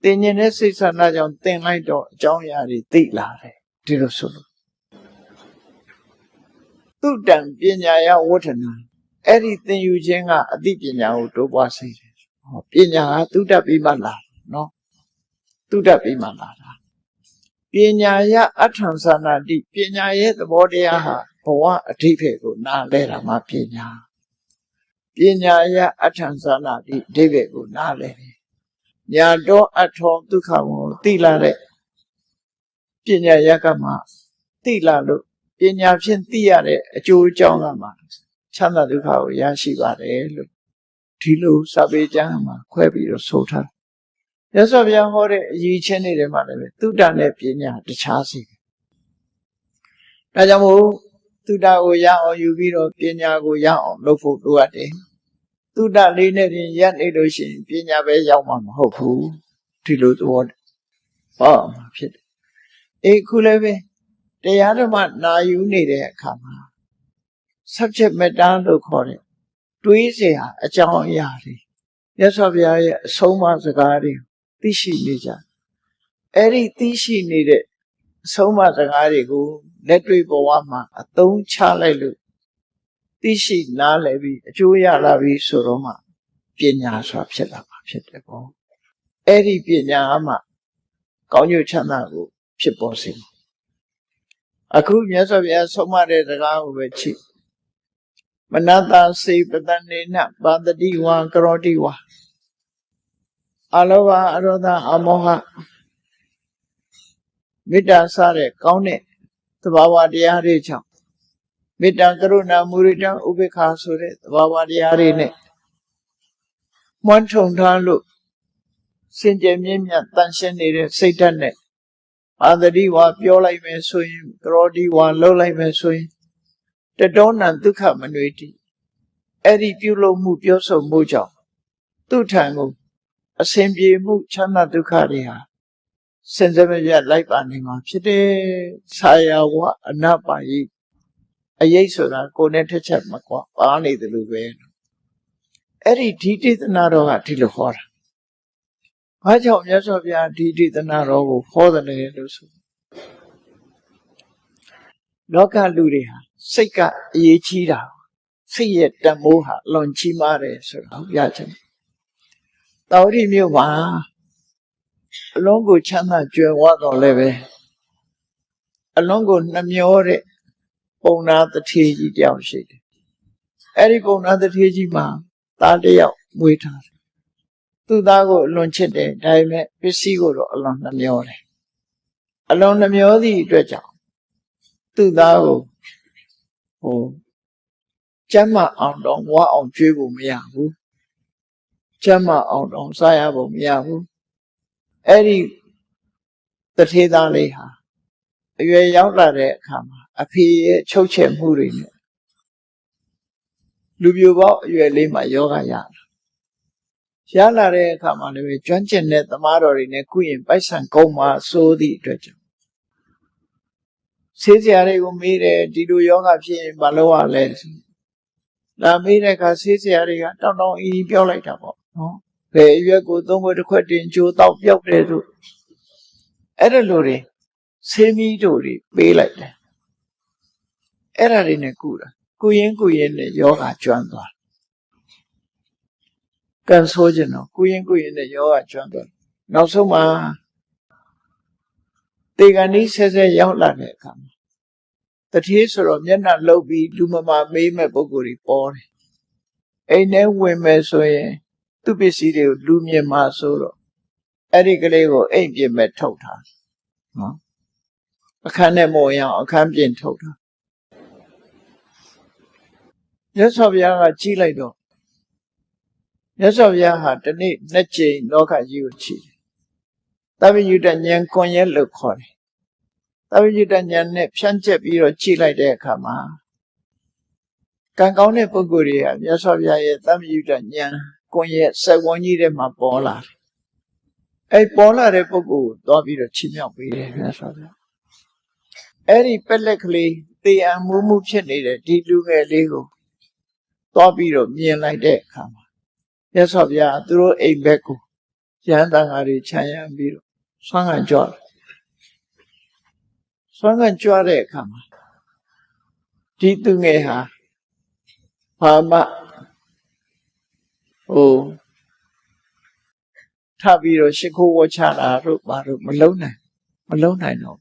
Speaker 1: သင်ញင်တဲ့စိတ်ဆန္ဒကြောင့်သင်လိုက်တော့အကြောင်းအရာတွေသိလာတယ်ဒီလိုဆိုလို့သုတံပညာယဝဋ္ဌနာအဲ့ဒီသင်ယူခြင်းကအသိပညာကိုတိုးပွားစေတယ်ပညာကသုတ္တပြီးမှလာနော်သုတ္တပြီးမှလာတာပညာယအထံသနာတိပညာရဲ့သဘောတရားဟာဘဝအဓိပ္ပာယ်ကိုနားလဲတာမှပညာယအထံသနာတိအဓိပ္ပာယ်ကိုနားလဲတယ်ညာတော့အထောဒုက္ခကိုသိလာတဲ့ပညာယကမှသိလာလို့ပညာဖြင့်သိရတဲ့အကျိုးအကြောင်းကမှချမ်းသာဒုက္ခကိုရရှိပါတယ်လို့ဒီလိုစာပေကျမ်းမှာခွဲပြီးတော့ဆိုထားတယ်မြတ်စွာဘုရားဟောတဲ့အရေးချင်းတွေထဲမှာလည်းသုတ္တနဲ့ပညာတခြားစီဒါကြောင့်မို့သုတ္တကိုရအောင်ယူပြီးတော့ပညာကိုရအောင်လုပ်ဖို့လိုအပ်တယ်သုတ္တလေးနဲ့တင်ရပ်နေလို့ရှိရင်ပညာပဲရောက်မှာမဟုတ်ဘူးဒီလိုသဘောဟောဖြစ်တယ်ခုလည်းပဲတရားဓမ္မနာယူနေတဲ့အခါမှာ subject matter လို့ခေါ်တဲ့တွေးเสียအကြောင်းအရာတွေမြတ်စွာဘုရားရဲ့အဆုံးအမစကားတွေသိရှိနေကြအဲ့ဒီသိရှိနေတဲ့အဆုံးအမစကားတွေကိုလက်တွေ့ဘဝမှာအသုံးချလိုက်လို့သိရှိနားလည်ပြီးအကျိုးရလာပြီးဆိုတော့မှပညာဆိုတာဖြစ်လာမှာဖြစ်တယ်ပေါ့အဲ့ဒီပညာမှကောင်းကျိုးချမ်းသာကိုဖြစ်ပေါ်စေအခုမြတ်စွာဘုရားဆုံးမတဲ့စကားကိုပဲကြည့်မနတစေပတနေနပါတတိဝါကရောတိဝါအလောဘအရောဓအမောဟမေတ္တာစတဲ့ကောင်းတဲ့သဘာဝတရားတွေကြောင့်မေတ္တာကရုဏာမုဒိတာဥပေက္ခာဆိုတဲ့သဘာဝတရားတွေနဲ့မွန်းထုံထားလို့စင်ကြယ်မြင့်မြတ်တန်ရှင်းနေတဲ့စိတ်ဓာတ်နဲ့ အာသတိဝါပြောလိုက်မယ်ဆိုရင်ကရောတိဝါလှုပ်လိုက်မယ်ဆိုရင်တတောနံဒုက္ခမနွေတိအဲ့ဒီပြုလုပ်မှုပြောဆိုမှုကြောင့်သူ့ထံကိုအစဉ်ပြေမှုချမ်းသာဒုက္ခတွေဟာစင်စမပြတ်လိုက်ပါနေမှာဖြစ်တယ်။ဆာယဝအနပါယိအယိတ်ဆိုတာကိုယ်နဲ့တစ်ချက်မကွာပါနေတယ်လို့ပဲ။အဲ့ဒီဒီတိသနာတော်ကဒီလိုဟောတာ။ဘာကြောင့်မြတ်စွာဘုရားဒီတိသနာတော်ကိုဟောတယ်လို့ဆိုလောကလူတွေဟာစိတ်ကအရေးကြီးတာစိတ်ရဲ့တန်မိုးဟာလွန်ကြီးမားတယ်ဆိုတာဟုတ်ရချင်။တောရိမြို့မှာအလုံးကိုချမ်းသာကြွယ်ဝတော့လည်းပဲအလုံးကိုနှမျောတဲ့ပုံနာတထေကြီးတယောက်ရှိတယ်။အဲ့ဒီပုံနာတထေကြီးမှာသားတစ်ယောက်မွေးထားတယ်။သူ့သားကိုအလွန်ချစ်တယ်ဒါပေမဲ့ပစ္စည်းကိုတော့အလွန်နှမျောတယ်။အလွန်နှမျောသည့်အတွက်ကြောင့်သူ့သားကိုကျမ်းမာအောင်တော့ဝါအောင်ကျွေးဖို့မရဘူး။ကျမ်းမာအောင်တော့စားရဖို့မရဘူး။အဲ့ဒီတထေသားလေးဟာအရွယ်ရောက်လာတဲ့အခါမှာအဖေရဲ့ချုပ်ချယ်မှုတွေနဲ့လူပြိုပေါက်အရွယ်လေးမှာယောဂရလာတဲ့အခါမှာလည်းကျွမ်းကျင်တဲ့သမားတော်တွေနဲ့ကုရင်ပိုက်ဆံကုန်းမှာစိုးသည့်အတွက်ကြောင့်ဆေးစရာတွေကိုမေးတယ်ဒီလိုယောဂဖြစ်ရင်မလုပ်ရလဲလာမေးတဲ့အခါဆေးစရာတွေကတောင်းတောင်းအီးပြောလိုက်တာပေါ့နော်ဘယ်အရွက်ကိုသုံးခွက်တစ်ခွက်တင်ကြိုးတော့ပြောက်တယ်လို့အဲ့ဒါလိုတွေဆေးမီးတို့တွေပေးလိုက်တယ်အဲ့ဒါတွေနဲ့ကုရင်နဲ့ယောဂကျွမ်းသွားကန်ဆိုးခြင်းတော့ကုရင်နဲ့ယောဂကျွမ်းသွားနောက်ဆုံးမှာတေဂန်ဤဆဲဆဲရောက်လာတဲ့အခါမှာတထေးဆိုတော့မျက်နှာလှုပ်ပြီးလူမမာမေးမဲ့ပုဂ္ဂိုလ်တွေပေါ်တယ်အိမ်ထဲဝင်မယ်ဆိုရင်သူ့ပစ္စည်းတွေကိုလူမြင်မှာဆိုတော့အဲ့ဒီကလေးကိုအိမ်ပြင်မဲ့ထုတ်ထားနော်အခန်းနဲ့မို့ရအောင်အခန်းပြင်ထုတ်ထားမြတ်စွာဘုရားကကြည့်လိုက်တော့မြတ်စွာဘုရားဟာဒီနေ့နှစ်ကြိမ်လောကကြီးကိုကြည့်တယ်သဗ္ဗညုတဉာဏ်ကွန်ရက်လို့ခေါ်တယ်သဗ္ဗညုတဉာဏ်နဲ့ဖြန့်ကျက်ပြီးတော့ကြည့်လိုက်တဲ့အခါမှာကံကောင်းတဲ့ပုဂ္ဂိုလ်တွေကမြတ်စွာဘုရားရဲ့သဗ္ဗညုတဉာဏ်ကွန်ရက်စက်ဝန်းကြီးထဲမှာပေါ်လာတယ်အဲ့ပေါ်လာတဲ့ပုဂ္ဂိုလ်ကိုသွားပြီးတော့ချီးမြှောက်ပေးတယ်မြတ်စွာဘုရားအဲ့ဒီပက်လက်ကလေးတေအံမှုဖြစ်နေတဲ့ဒီလူငယ်လေးကိုသွားပြီးတော့မြင်လိုက်တဲ့အခါမှာမြတ်စွာဘုရားသူတို့အိမ်ဘက်ကိုရဟန်းတန်ဃာတွေခြံရံပြီးတော့ဆွမ်းခံကြွတယ်ဆွမ်းခံကြွတဲ့အခါမှာဒီသူငယ်ဟာဘာမှထပြီးတော့ရှ िख ိုးဝှချတာတို့ဘာတို့မလုံးနိုင်တော့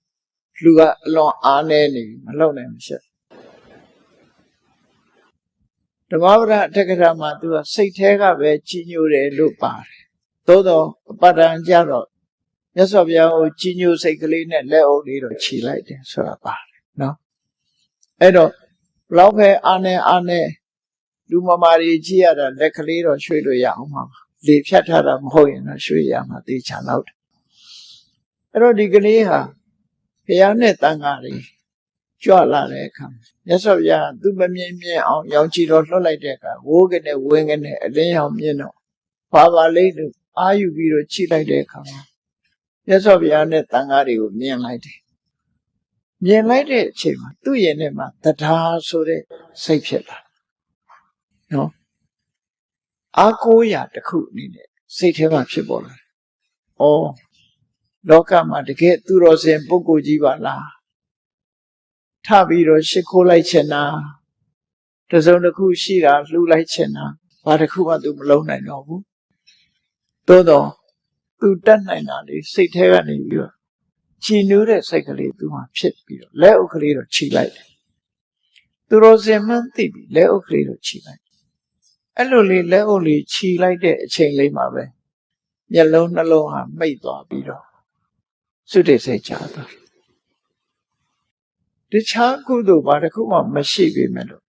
Speaker 1: လူကအလွန်အားနေနေမလုံးနိုင်မဖြစ်ဓမ္မပဒအထက်ကထာမှာသူကစိတ်แท้ကပဲကြီးညိုတယ်လို့ပါတယ်သို့တော့ပဋ္ဌာန်းကြတော့မြတ်စွာဘုရားကိုကြီးညိုစိတ်ကလေးနဲ့လက်အုပ်လေးတော့ခြိလိုက်တယ်ဆိုတာပါတယ်နော်အဲ့တော့ဘလောက်ပဲအားနေလူမမာတွေကြည့်ရတာလက်ကလေးတော့ရွှေ့လို့ရအောင်ပါလေဖြတ်ထားတာမဟုတ်ရင်တော့ရွှေ့ရမှာသိချာတော့တယ်အဲ့တော့ဒီကလေးဟာဘုရားနဲ့တန်ခါတွေကြွလာတဲ့အခါမြတ်စွာဘုရားသူမမြင်အောင်ရောင်ချီတော်လွှတ်လိုက်တဲ့အခါဝိုးကနေဝင်းကနေအလင်းရောင်မြင်တော့ဘာလေးလို့အာယူပြီးတော့ချိလိုက်တဲ့အခါမှာမြတ်စွာဘုရားနဲ့တန်ခါတွေကိုမြင်လိုက်တယ်မြင်လိုက်တဲ့အချိန်မှာသူ့ရင်ထဲမှာတရားဆိုတဲ့စိတ်ဖြစ်လာနော်အာကိုရာတစ်ခုအနေနဲ့စိတ်ထဲမှာဖြစ်ပေါ်လာတယ်။အော်လောကမှာတကယ်သူတော်စင်ပုဂ္ဂိုလ်ကြီးပါလား။ထပြီးတော့ရှ िख ိုးလိုက်ချင်တာတစုံတစ်ခုရှိတာလှူလိုက်ချင်တာဘာတစ်ခုမှသူမလုံးနိုင်တော့ဘူး။သို့တော့သူတတ်နိုင်တာလေစိတ်ထဲကနေပြီးတော့ချီနူးတဲ့စိတ်ကလေးသူမှဖြစ်ပြီးတော့လက်အုပ်ကလေးတော့ခြိလိုက်တယ်။သူတော်စင်မှန်းသိပြီလက်အုပ်ကလေးတော့ခြိလိုက်အဲ့လိုလေးလက်အုပ်လေးခြိလိုက်တဲ့အချိန်လေးမှာပဲမျက်လုံးနှလုံးဟာမိတ်သွားပြီးတော့စွတ်တဲ့စိတ်ချသွားတခြားကုသိုလ်ဘာတစ်ခုမှမရှိပေမဲ့လို့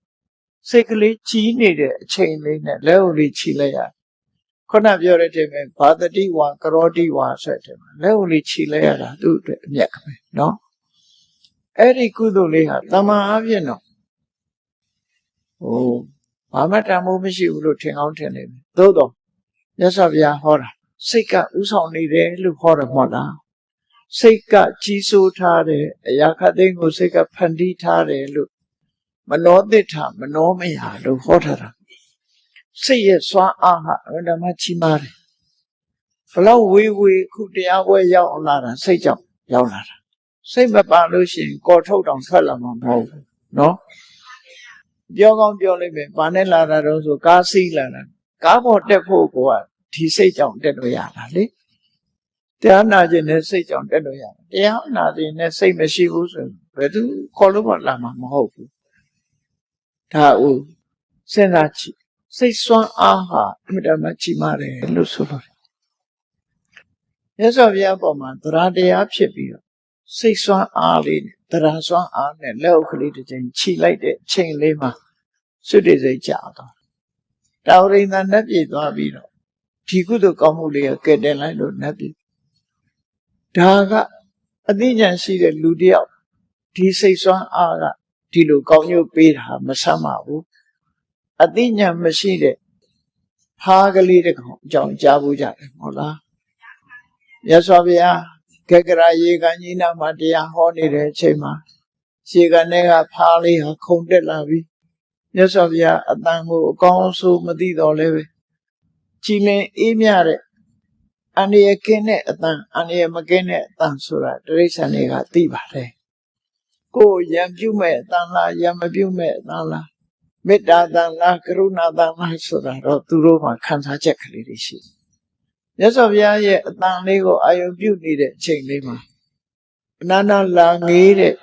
Speaker 1: စိတ်ကလေးကြီးနေတဲ့အချိန်လေးနဲ့လက်အုပ်လေးခြိလိုက်ရ ခုနပြောတဲ့တဲ့ပဲဘာတတိဝါကရောတိဝါဆိုတဲ့မှာလက်ဦးလေးခြိလိုက်ရတာသူ့အတွက်အမြတ်ပဲနော်အဲ့ဒီကုသိုလ်လေးဟာတမန်အဖြစ်တော့ဘာမှတန်ဖိုးမရှိဘူးလို့ထင်အောင်ထင်နေတယ်သို့တော့မြတ်စွာဘုရားဟောတာစိတ်ကဥဆောင်နေတယ်လို့ဟောတယ်မဟုတ်လားစိတ်ကကြီးစိုးထားတယ်အရာခတ်သိမ်းကိုစိတ်ကဖန်တီးထားတယ်လို့မနောသစ္စာမနောမယလို့ဟောထားတာစိတ်ရဲ့စွမ်းအားဟာအမှန်တမ်းကြီးမားတယ်ဘလောက်ဝေးဝေးခုတရားပွဲရောက်လာတာစိတ်ကြောင့်ရောက်လာတာစိတ်မပါလို့ရှိရင်ကော်ထုတ်တောင်ထွက်လာမှာမဟုတ်ဘူးနော်ပြောကောင်းပြောလိုက်ပဲဘာနဲ့လာတာတော့ဆိုကားစီးလာတာကားပေါ်တက်ဖို့ကဒီစိတ်ကြောင့်တက်လို့ရတာလေတရားနာခြင်းနဲ့စိတ်ကြောင့်တက်လို့ရတယ်တရားနာခြင်းနဲ့စိတ်မရှိဘူးဆိုရင်ဘယ်သူခေါ်လို့မှလာမှာမဟုတ်ဘူးဒါဦးစဉ်းစားကြည့်စိတ်စွမ်းအားဟာအမြဲတမ်းကြီးမားတယ်လို့ဆိုလို့မြတ်စွာဘုရားပေါ်မှာတရားတရားဖြစ်ပြီးတော့စိတ်စွမ်းအားလေးနဲ့တရားစွမ်းအားနဲ့လက်အုပ်ကလေးတစ်ချိန်ခြိလိုက်တဲ့ချိန်လေးမှာစွတ်တစိတ်ကြတော့တာဝရိန္ဒနတ်ပြည်သွားပြီးတော့ဒီကုသိုလ်ကောင်းမှုလေးကကဲတင်လိုက်လို့နတ်ပြည်ဒါကအသိဉာဏ်ရှိတဲ့လူတယောက်ဒီစိတ်စွမ်းအားကဒီလိုကောင်းကျိုးပေးတာမဆမ်းပါဘူးအသိဉာဏ်မရှိတဲ့ဖားကလေးတစ်ကောင်အကြောင်းကြားဖို့ကြတယ်မဟုတ်လားမြတ်စွာဘုရားခေကရာရေကန်ကြီးနာမှာတရားဟောနေတဲ့အချိန်မှာရေကန်ထဲကဖားလေးဟာခုန်တက်လာပြီးမြတ်စွာဘုရားအတန်ကိုအကောင်းဆုံးမသိတော့လဲပဲကြည်လင်အေးမြတဲ့အန္တရာယ်ကင်းတဲ့အတန်အန္တရာယ်မကင်းတဲ့အတန်ဆိုတာတိရစ္ဆာန်တွေကသိပါတယ်ကိုယ်ရံပြုမဲ့အတန်လားရံမပြုမဲ့အတန်လားမေတ္တာတန်လားကရုဏာတန်လားဆိုတာတော့သူတို့မှခံစားချက်ကလေးတွေရှိတယ်မြတ်စွာဘုရားရဲ့အတန်လေးကိုအာရုံပြုနေတဲ့အချိန်လေးမှာအနန္တလာငေးတဲ့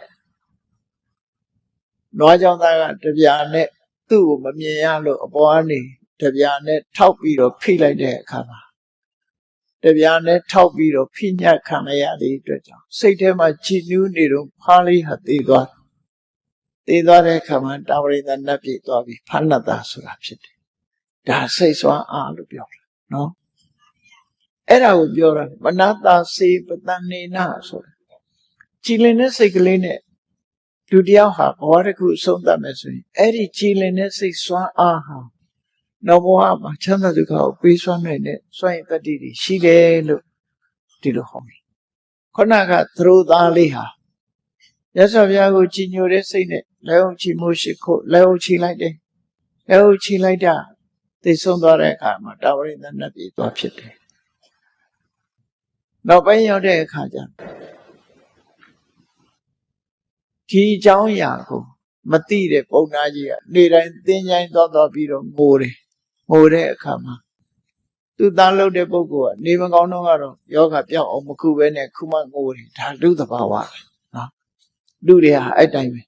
Speaker 1: နွားကြောင့်သားကတပြာနဲ့သူ့ကိုမမြင်ရလို့အပေါ်ကနေတပြာနဲ့ထောက်ပြီးတော့ဖိလိုက်တဲ့အခါမှာတပြာနဲ့ထောက်ပြီးတော့ဖိညတ်ခံရတဲ့အတွက်ကြောင့်စိတ်ထဲမှာကြည်နူးနေတော့ဖားလေးဟာသေသွားတဲ့အခါမှာတာဝရိန္ဒနတ်ပြည်သွားပြီးဖဏတာဆိုတာဖြစ်တယ်ဒါစိတ်စွမ်းအားလို့ပြောတာနော်အဲ့ဒါကိုပြောတာမနတာစေပတန်နေနာဆိုကြည်လင်တဲ့စိတ်ကလေးနဲ့လူတယောက်ဟာဘဝတစ်ခုအဆုံးသတ်မယ်ဆိုရင်အဲ့ဒီကြည်လင်တဲ့စိတ်စွမ်းအားဟာနောက်ဘဝမှာချမ်းသာဒုက္ခကိုပေးစွမ်းနိုင်တဲ့စွမ်းရည်တတ္တိတွေရှိတယ်လို့ဒီလိုဟောတယ်ခုနကသရိုသားလေးဟာမြတ်စွာဘုရားကိုကြည်ညိုတဲ့စိတ်နဲ့လက်အုပ်ချီမှုရှိခို့လက်အုပ်ချီလိုက်တယ်လက်အုပ်ချီလိုက်တာသိဆုံးသွားတဲ့အခါမှာတာဝရိန္ဒနတ်ပြည်သွားဖြစ်တယ်နောက်ပိုင်းရောက်တဲ့အခါကျဒီအကြောင်းအရာကိုမသိတဲ့ပုံနာကြီးကနေတိုင်းသင်ချိုင်းသွားပြီးတော့ငိုတဲ့အခါမှာသူသားလုပ်တဲ့ပုဂ္ဂိုလ်ကနေမကောင်းတော့ကတော့ယောဂပြောက်အောင်မခုပဲနဲ့ခုမှငိုတယ်ဒါလူသဘာဝပဲနော်လူတွေဟာအဲ့တိုင်းပဲ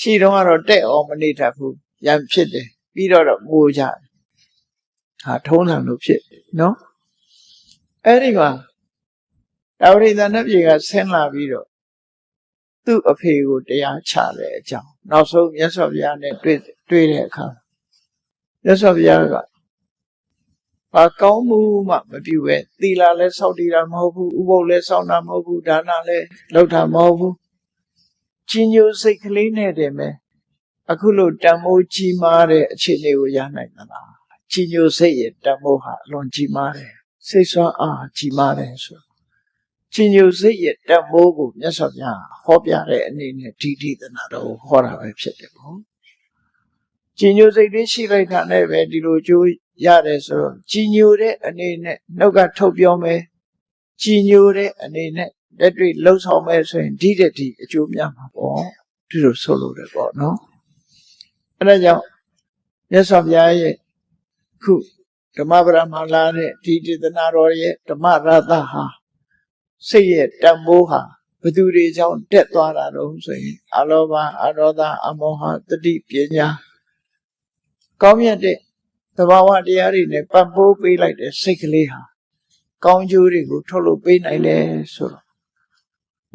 Speaker 1: ရှိတော့ကတော့တဲ့အောင်မနေတတ်ဘူးရံဖြစ်တယ်ပြီးတော့ငိုကြတယ်ဟာထုံးစံလို့ဖြစ်နော်အဲ့ဒီမှာတာဝရိန္ဒနတ်ပြည်ကဆင်းလာပြီးတော့သူ့အဖေကိုတရားချတဲ့အကြောင်းနောက်ဆုံးမြတ်စွာဘုရားနဲ့တွေ့တဲ့အခါမြတ်စွာဘုရားကဘာကောင်းမှုမှမပြုပဲသီလလည်းစောင့်တည်တာမဟုတ်ဘူးဥပုသ်လည်းစောင့်တာမဟုတ်ဘူးဒါနလည်းလုပ်တာမဟုတ်ဘူးကြီးညိုစိတ်ကလေးနဲ့တည်းပဲအခုလိုတန်မိုးကြီးမားတဲ့အခြေအနေကိုရနိုင်သလားကြီးညိုစိတ်ရဲ့တန်မိုးဟာအလွန်ကြီးမားတယ်စိတ်ဆွမ်းအားကြီးမားတယ်ဆိုကြီးညိုစိတ်ရဲ့တန်မိုးကိုမြတ်စွာဘုရားဟောပြတဲ့အနေနဲ့ဒီဒေသနာတော်ကိုဟောတာပဲဖြစ်တယ်ပေါ့ကြီးညိုစိတ်တွေရှိလိုက်တာနဲ့ပဲဒီလိုကျိုးရတယ်ဆိုတော့ကြီးညိုတဲ့အနေနဲ့နှုတ်ကထုတ်ပြောမယ်ကြီးညိုတဲ့အနေနဲ့လက်တွေ့လှုပ်ဆောင်မယ်ဆိုရင်ဒီတဲ့ဒီအကျိုးများမှာပေါ့ဒီလိုဆိုလို့တယ်ပေါ့နော်အဲဒါကြောင့်မြတ်စွာဘုရားရဲ့ခုဓမ္မပဒမှာလာတဲ့ဒီဒေသနာတော်ရဲ့ဓမ္မရသဟာစိတ်ရဲ့တန်ဖိုးဟာဘယ်သူတွေကြောင့်တက်သွားတာတော့ဆိုရင်အလောဘအရောဓအမောဟတတိပညာကောင်းမြတ်တဲ့သဘာဝတရားတွေနဲ့ပတ်ပိုးပေးလိုက်တဲ့စိတ်ကလေးဟာကောင်းကျိုးတွေကိုထုတ်လုပ်ပေးနိုင်တယ်ဆိုတော့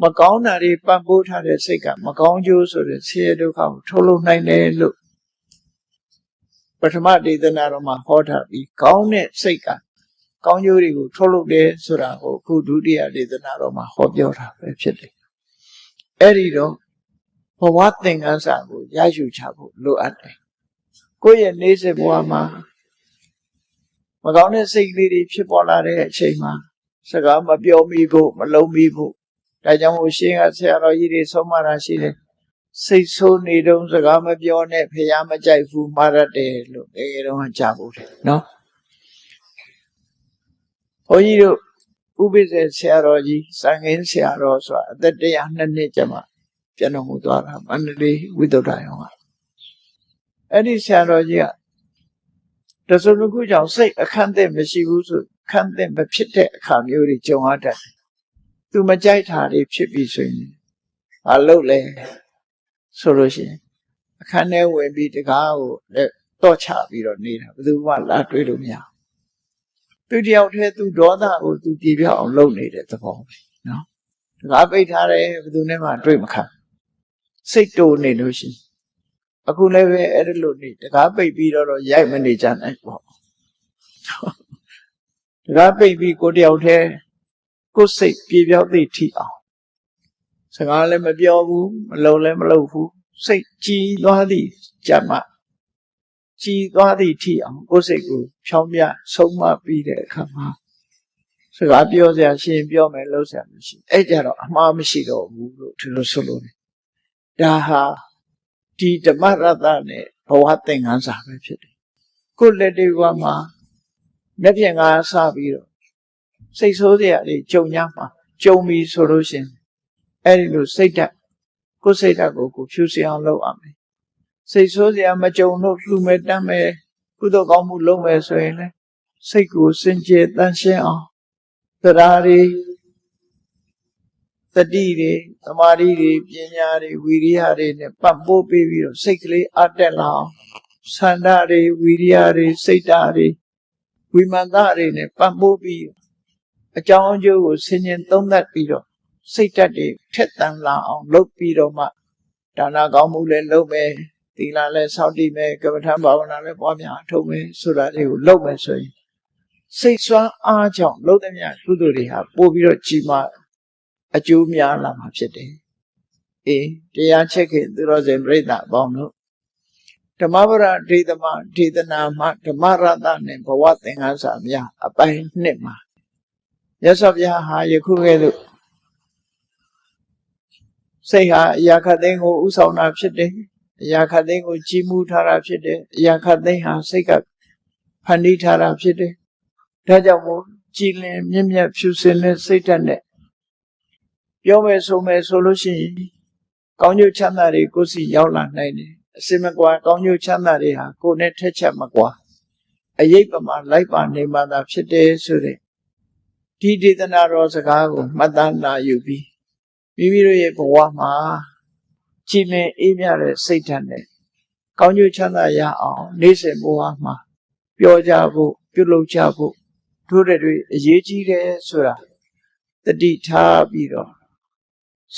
Speaker 1: မကောင်းတာတွေပတ်ပိုးထားတဲ့စိတ်ကမကောင်းကျိုးဆိုတဲ့ဆင်းရဲဒုက္ခကိုထုတ်လုပ်နိုင်တယ်လို့ ထမဒေသနာတော်မှာဟောထားပြီးကောင်းတဲ့စိတ်ကကောင်းကျိုးတွေကိုထုတ်လုပ်တယ်ဆိုတာကိုအခုဒုတိယဒေသနာတော်မှာဟောပြောတာပဲဖြစ်တယ်အဲ့ဒီတော့ဘဝသင်္ကန်းစာကိုရယူချဖို့လိုအပ်တယ်ကိုယ့်ရဲ့နေ့စဉ်ဘဝမှာမကောင်းတဲ့စိတ်ကလေးတွေဖြစ်ပေါ်လာတဲ့အချိန်မှာစကားမပြောမိဖို့မလုံးမိဖို့ဒါကြောင့်မို့ရှင်းကဆရာတော်ကြီးတွေဆုံးမတာရှိတယ်စိတ်ဆိုးနေတုန်းစကားမပြောနဲ့ဖះမကြိုက်ဘူးမှားရတယ်လို့ငယ်ငယ်တုန်းကကြားဖို့တယ်နော်ဘုန်းကြီးတို့ဥပိ္ပဇေဆရာတော်ကြီးစံငင်းဆရာတော်ဆိုတာအသက်102နှစ်ကျမှပြန်တော်မူသွားတာမန္တလေးဝိသုဒ္ဓရောင်ကအဲ့ဒီဆရာတော်ကြီးကတစုံတစ်ခုကြောင့်စိတ်အခန့်အသင့်မရှိဘူးဆိုအခန့်အသင့်မဖြစ်တဲ့အခါမျိုးတွေကြုံရတတ်တယ်သူမကြိုက်တာတွေဖြစ်ပြီးဆိုရင်မလုပ်လဲဆိုလို့ရှိရင်အခန်းထဲဝင်ပြီးတကားကိုတော့ချပြီးတော့နေတာဘယ်သူမှလာတွေးလို့မရသူတယောက်တည်းသူဒေါသကိုသူပြေပြောက်အောင်လုပ်နေတဲ့သဘောပဲနော်တကားပိတ်ထားတယ်ဘယ်သူနဲ့မှတွေ့မခံစိတ်တိုးနေလို့ရှိရင်အခုလည်းပဲအဲ့ဒါလို့နေတကားပိတ်ပြီးတော့ရိုက်မနေကြနိုင်ပေါ့တကားပိတ်ပြီးကိုတယောက်တည်းကိုယ်စိတ်ပြေပြောက်သိထိအောင်စကားလည်းမပြောဘူးမလုံလည်းမလုပ်ဘူးစိတ်ကြည်သွားသည်ကြမှာကြည်သွားသည်ထိအောင်ကိုယ်စိတ်ကိုဖြောင်းပြဆုံးမပြီးတဲ့အခါမှာစကားပြောစရာရှင်ပြောမယ်လုပ်စရာမရှိအဲ့ကြတော့အမှားမရှိတော့ဘူးလို့ဒီလိုဆိုလို့ဒါဟာဒီဓမ္မရတ္တနဲ့ဘဝသင်္ကန်းစာပဲဖြစ်တယ်ကိုယ်လက်တွေဘဝမှာလက်ဖြင့်ငါစပြီးတော့စိတ်ဆိုးစရာတွေကြုံရမှာကြုံပြီဆိုလို့ရှင်အဲ့ဒီလိုစိတ်ဓာတ်ကိုယ်စိတ်ဓာတ်ကိုဖြူစင်အောင်လုပ်ရမယ်စိတ်ဆိုးစရာမကြုံလို့လှူမဲ့တမ်းမဲ့ကုသိုလ်ကောင်းမှုလုပ်မယ်ဆိုရင်လည်းစိတ်ကိုစင်ကြယ်တန်ရှင်းအောင်တရားတွေတတိတွေသမာဓိတွေပညာတွေဝီရိယတွေနဲ့ပတ်ပိုးပေးပြီးတော့စိတ်ကလေးအတက်လာအောင်ဆန္ဒတွေဝီရိယတွေစိတ်ဓာတ်တွေဝိမာန်တွေနဲ့ပတ်ပိုးပြီးအကြောင်းအကျိုးကိုဆင်ញင်သုံးသပ်ပြီးတော့စိတ်ဓာတ်တွေထက်သန်လာအောင်လုပ်ပြီးတော့မှဒါနကောင်းမှုလည်းလုပ်မယ်သီလလည်းစောင့်တည်မယ်ကမ္မထာဘာဝနာလည်းပွားများအထောက်မယ်ဆိုတာတွေကိုလုပ်မယ်ဆိုရင်စိတ်စွမ်းအားကြောင့်လုပ်တဲ့မြတ်ကုသိုလ်တွေဟာပို့ပြီးတော့ကြီးမားအကျိုးများလာမှာဖြစ်တယ်အေးတရားချက်ခင်သူတော်စင်ပြိဿအပေါင်းတို့ဓမ္မပဒဒေသနာမှာဓမ္မရတ္တနဲ့ဘဝသင်္ကန်းစာများအပိုင်း2မှာမြတ်စွာဘုရားဟာယခုကဲ့သို့စိတ်ဟာအရာခတ်သိမ်းကိုဥဆောင်တာဖြစ်တယ်အရာခတ်သိမ်းကိုကြီးမှုထားတာဖြစ်တယ်အရာခတ်သိမ်းဟာစိတ်ကဖန်တီးထားတာဖြစ်တယ်ဒါကြောင့်မို့ကြည်လင်မြင့်မြတ်ဖြူစင်တဲ့စိတ်ဓာတ်နဲ့ပြောမယ်ဆိုလို့ရှိရင်ကောင်းကျိုးချမ်းသာတွေကိုယ်စီရောက်လာနိုင်တယ်အစင်မကွာကောင်းကျိုးချမ်းသာတွေဟာကိုယ်နဲ့ထက်ချက်မကွာအရေးပမာလိုက်ပါနေမှသာဖြစ်တယ်ဆိုတဲ့ဒီဒေသနာတော်စကားကိုမှတ်သားနာယူပြီးမိမိတို့ရဲ့ဘဝမှာကြည်လင်အေးမြတဲ့စိတ်ဓာတ်နဲ့ကောင်းကျိုးချမ်းသာရအောင်နေ့စဉ်ဘဝမှာပြောကြဖို့ပြုလုပ်ကြဖို့တို့တွေအရေးကြီးတယ်ဆိုတာတတိထားပြီးတော့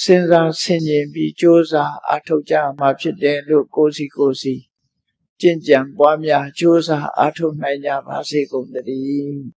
Speaker 1: စဉ်းစားဆင်ခြင်ပြီးကြိုးစားအားထုတ်ကြမှာဖြစ်တယ်လို့ကိုယ်စီကျင့်ကြံပွားများကြိုးစားအားထုတ်နိုင်ကြပါစေကုန်သတည်း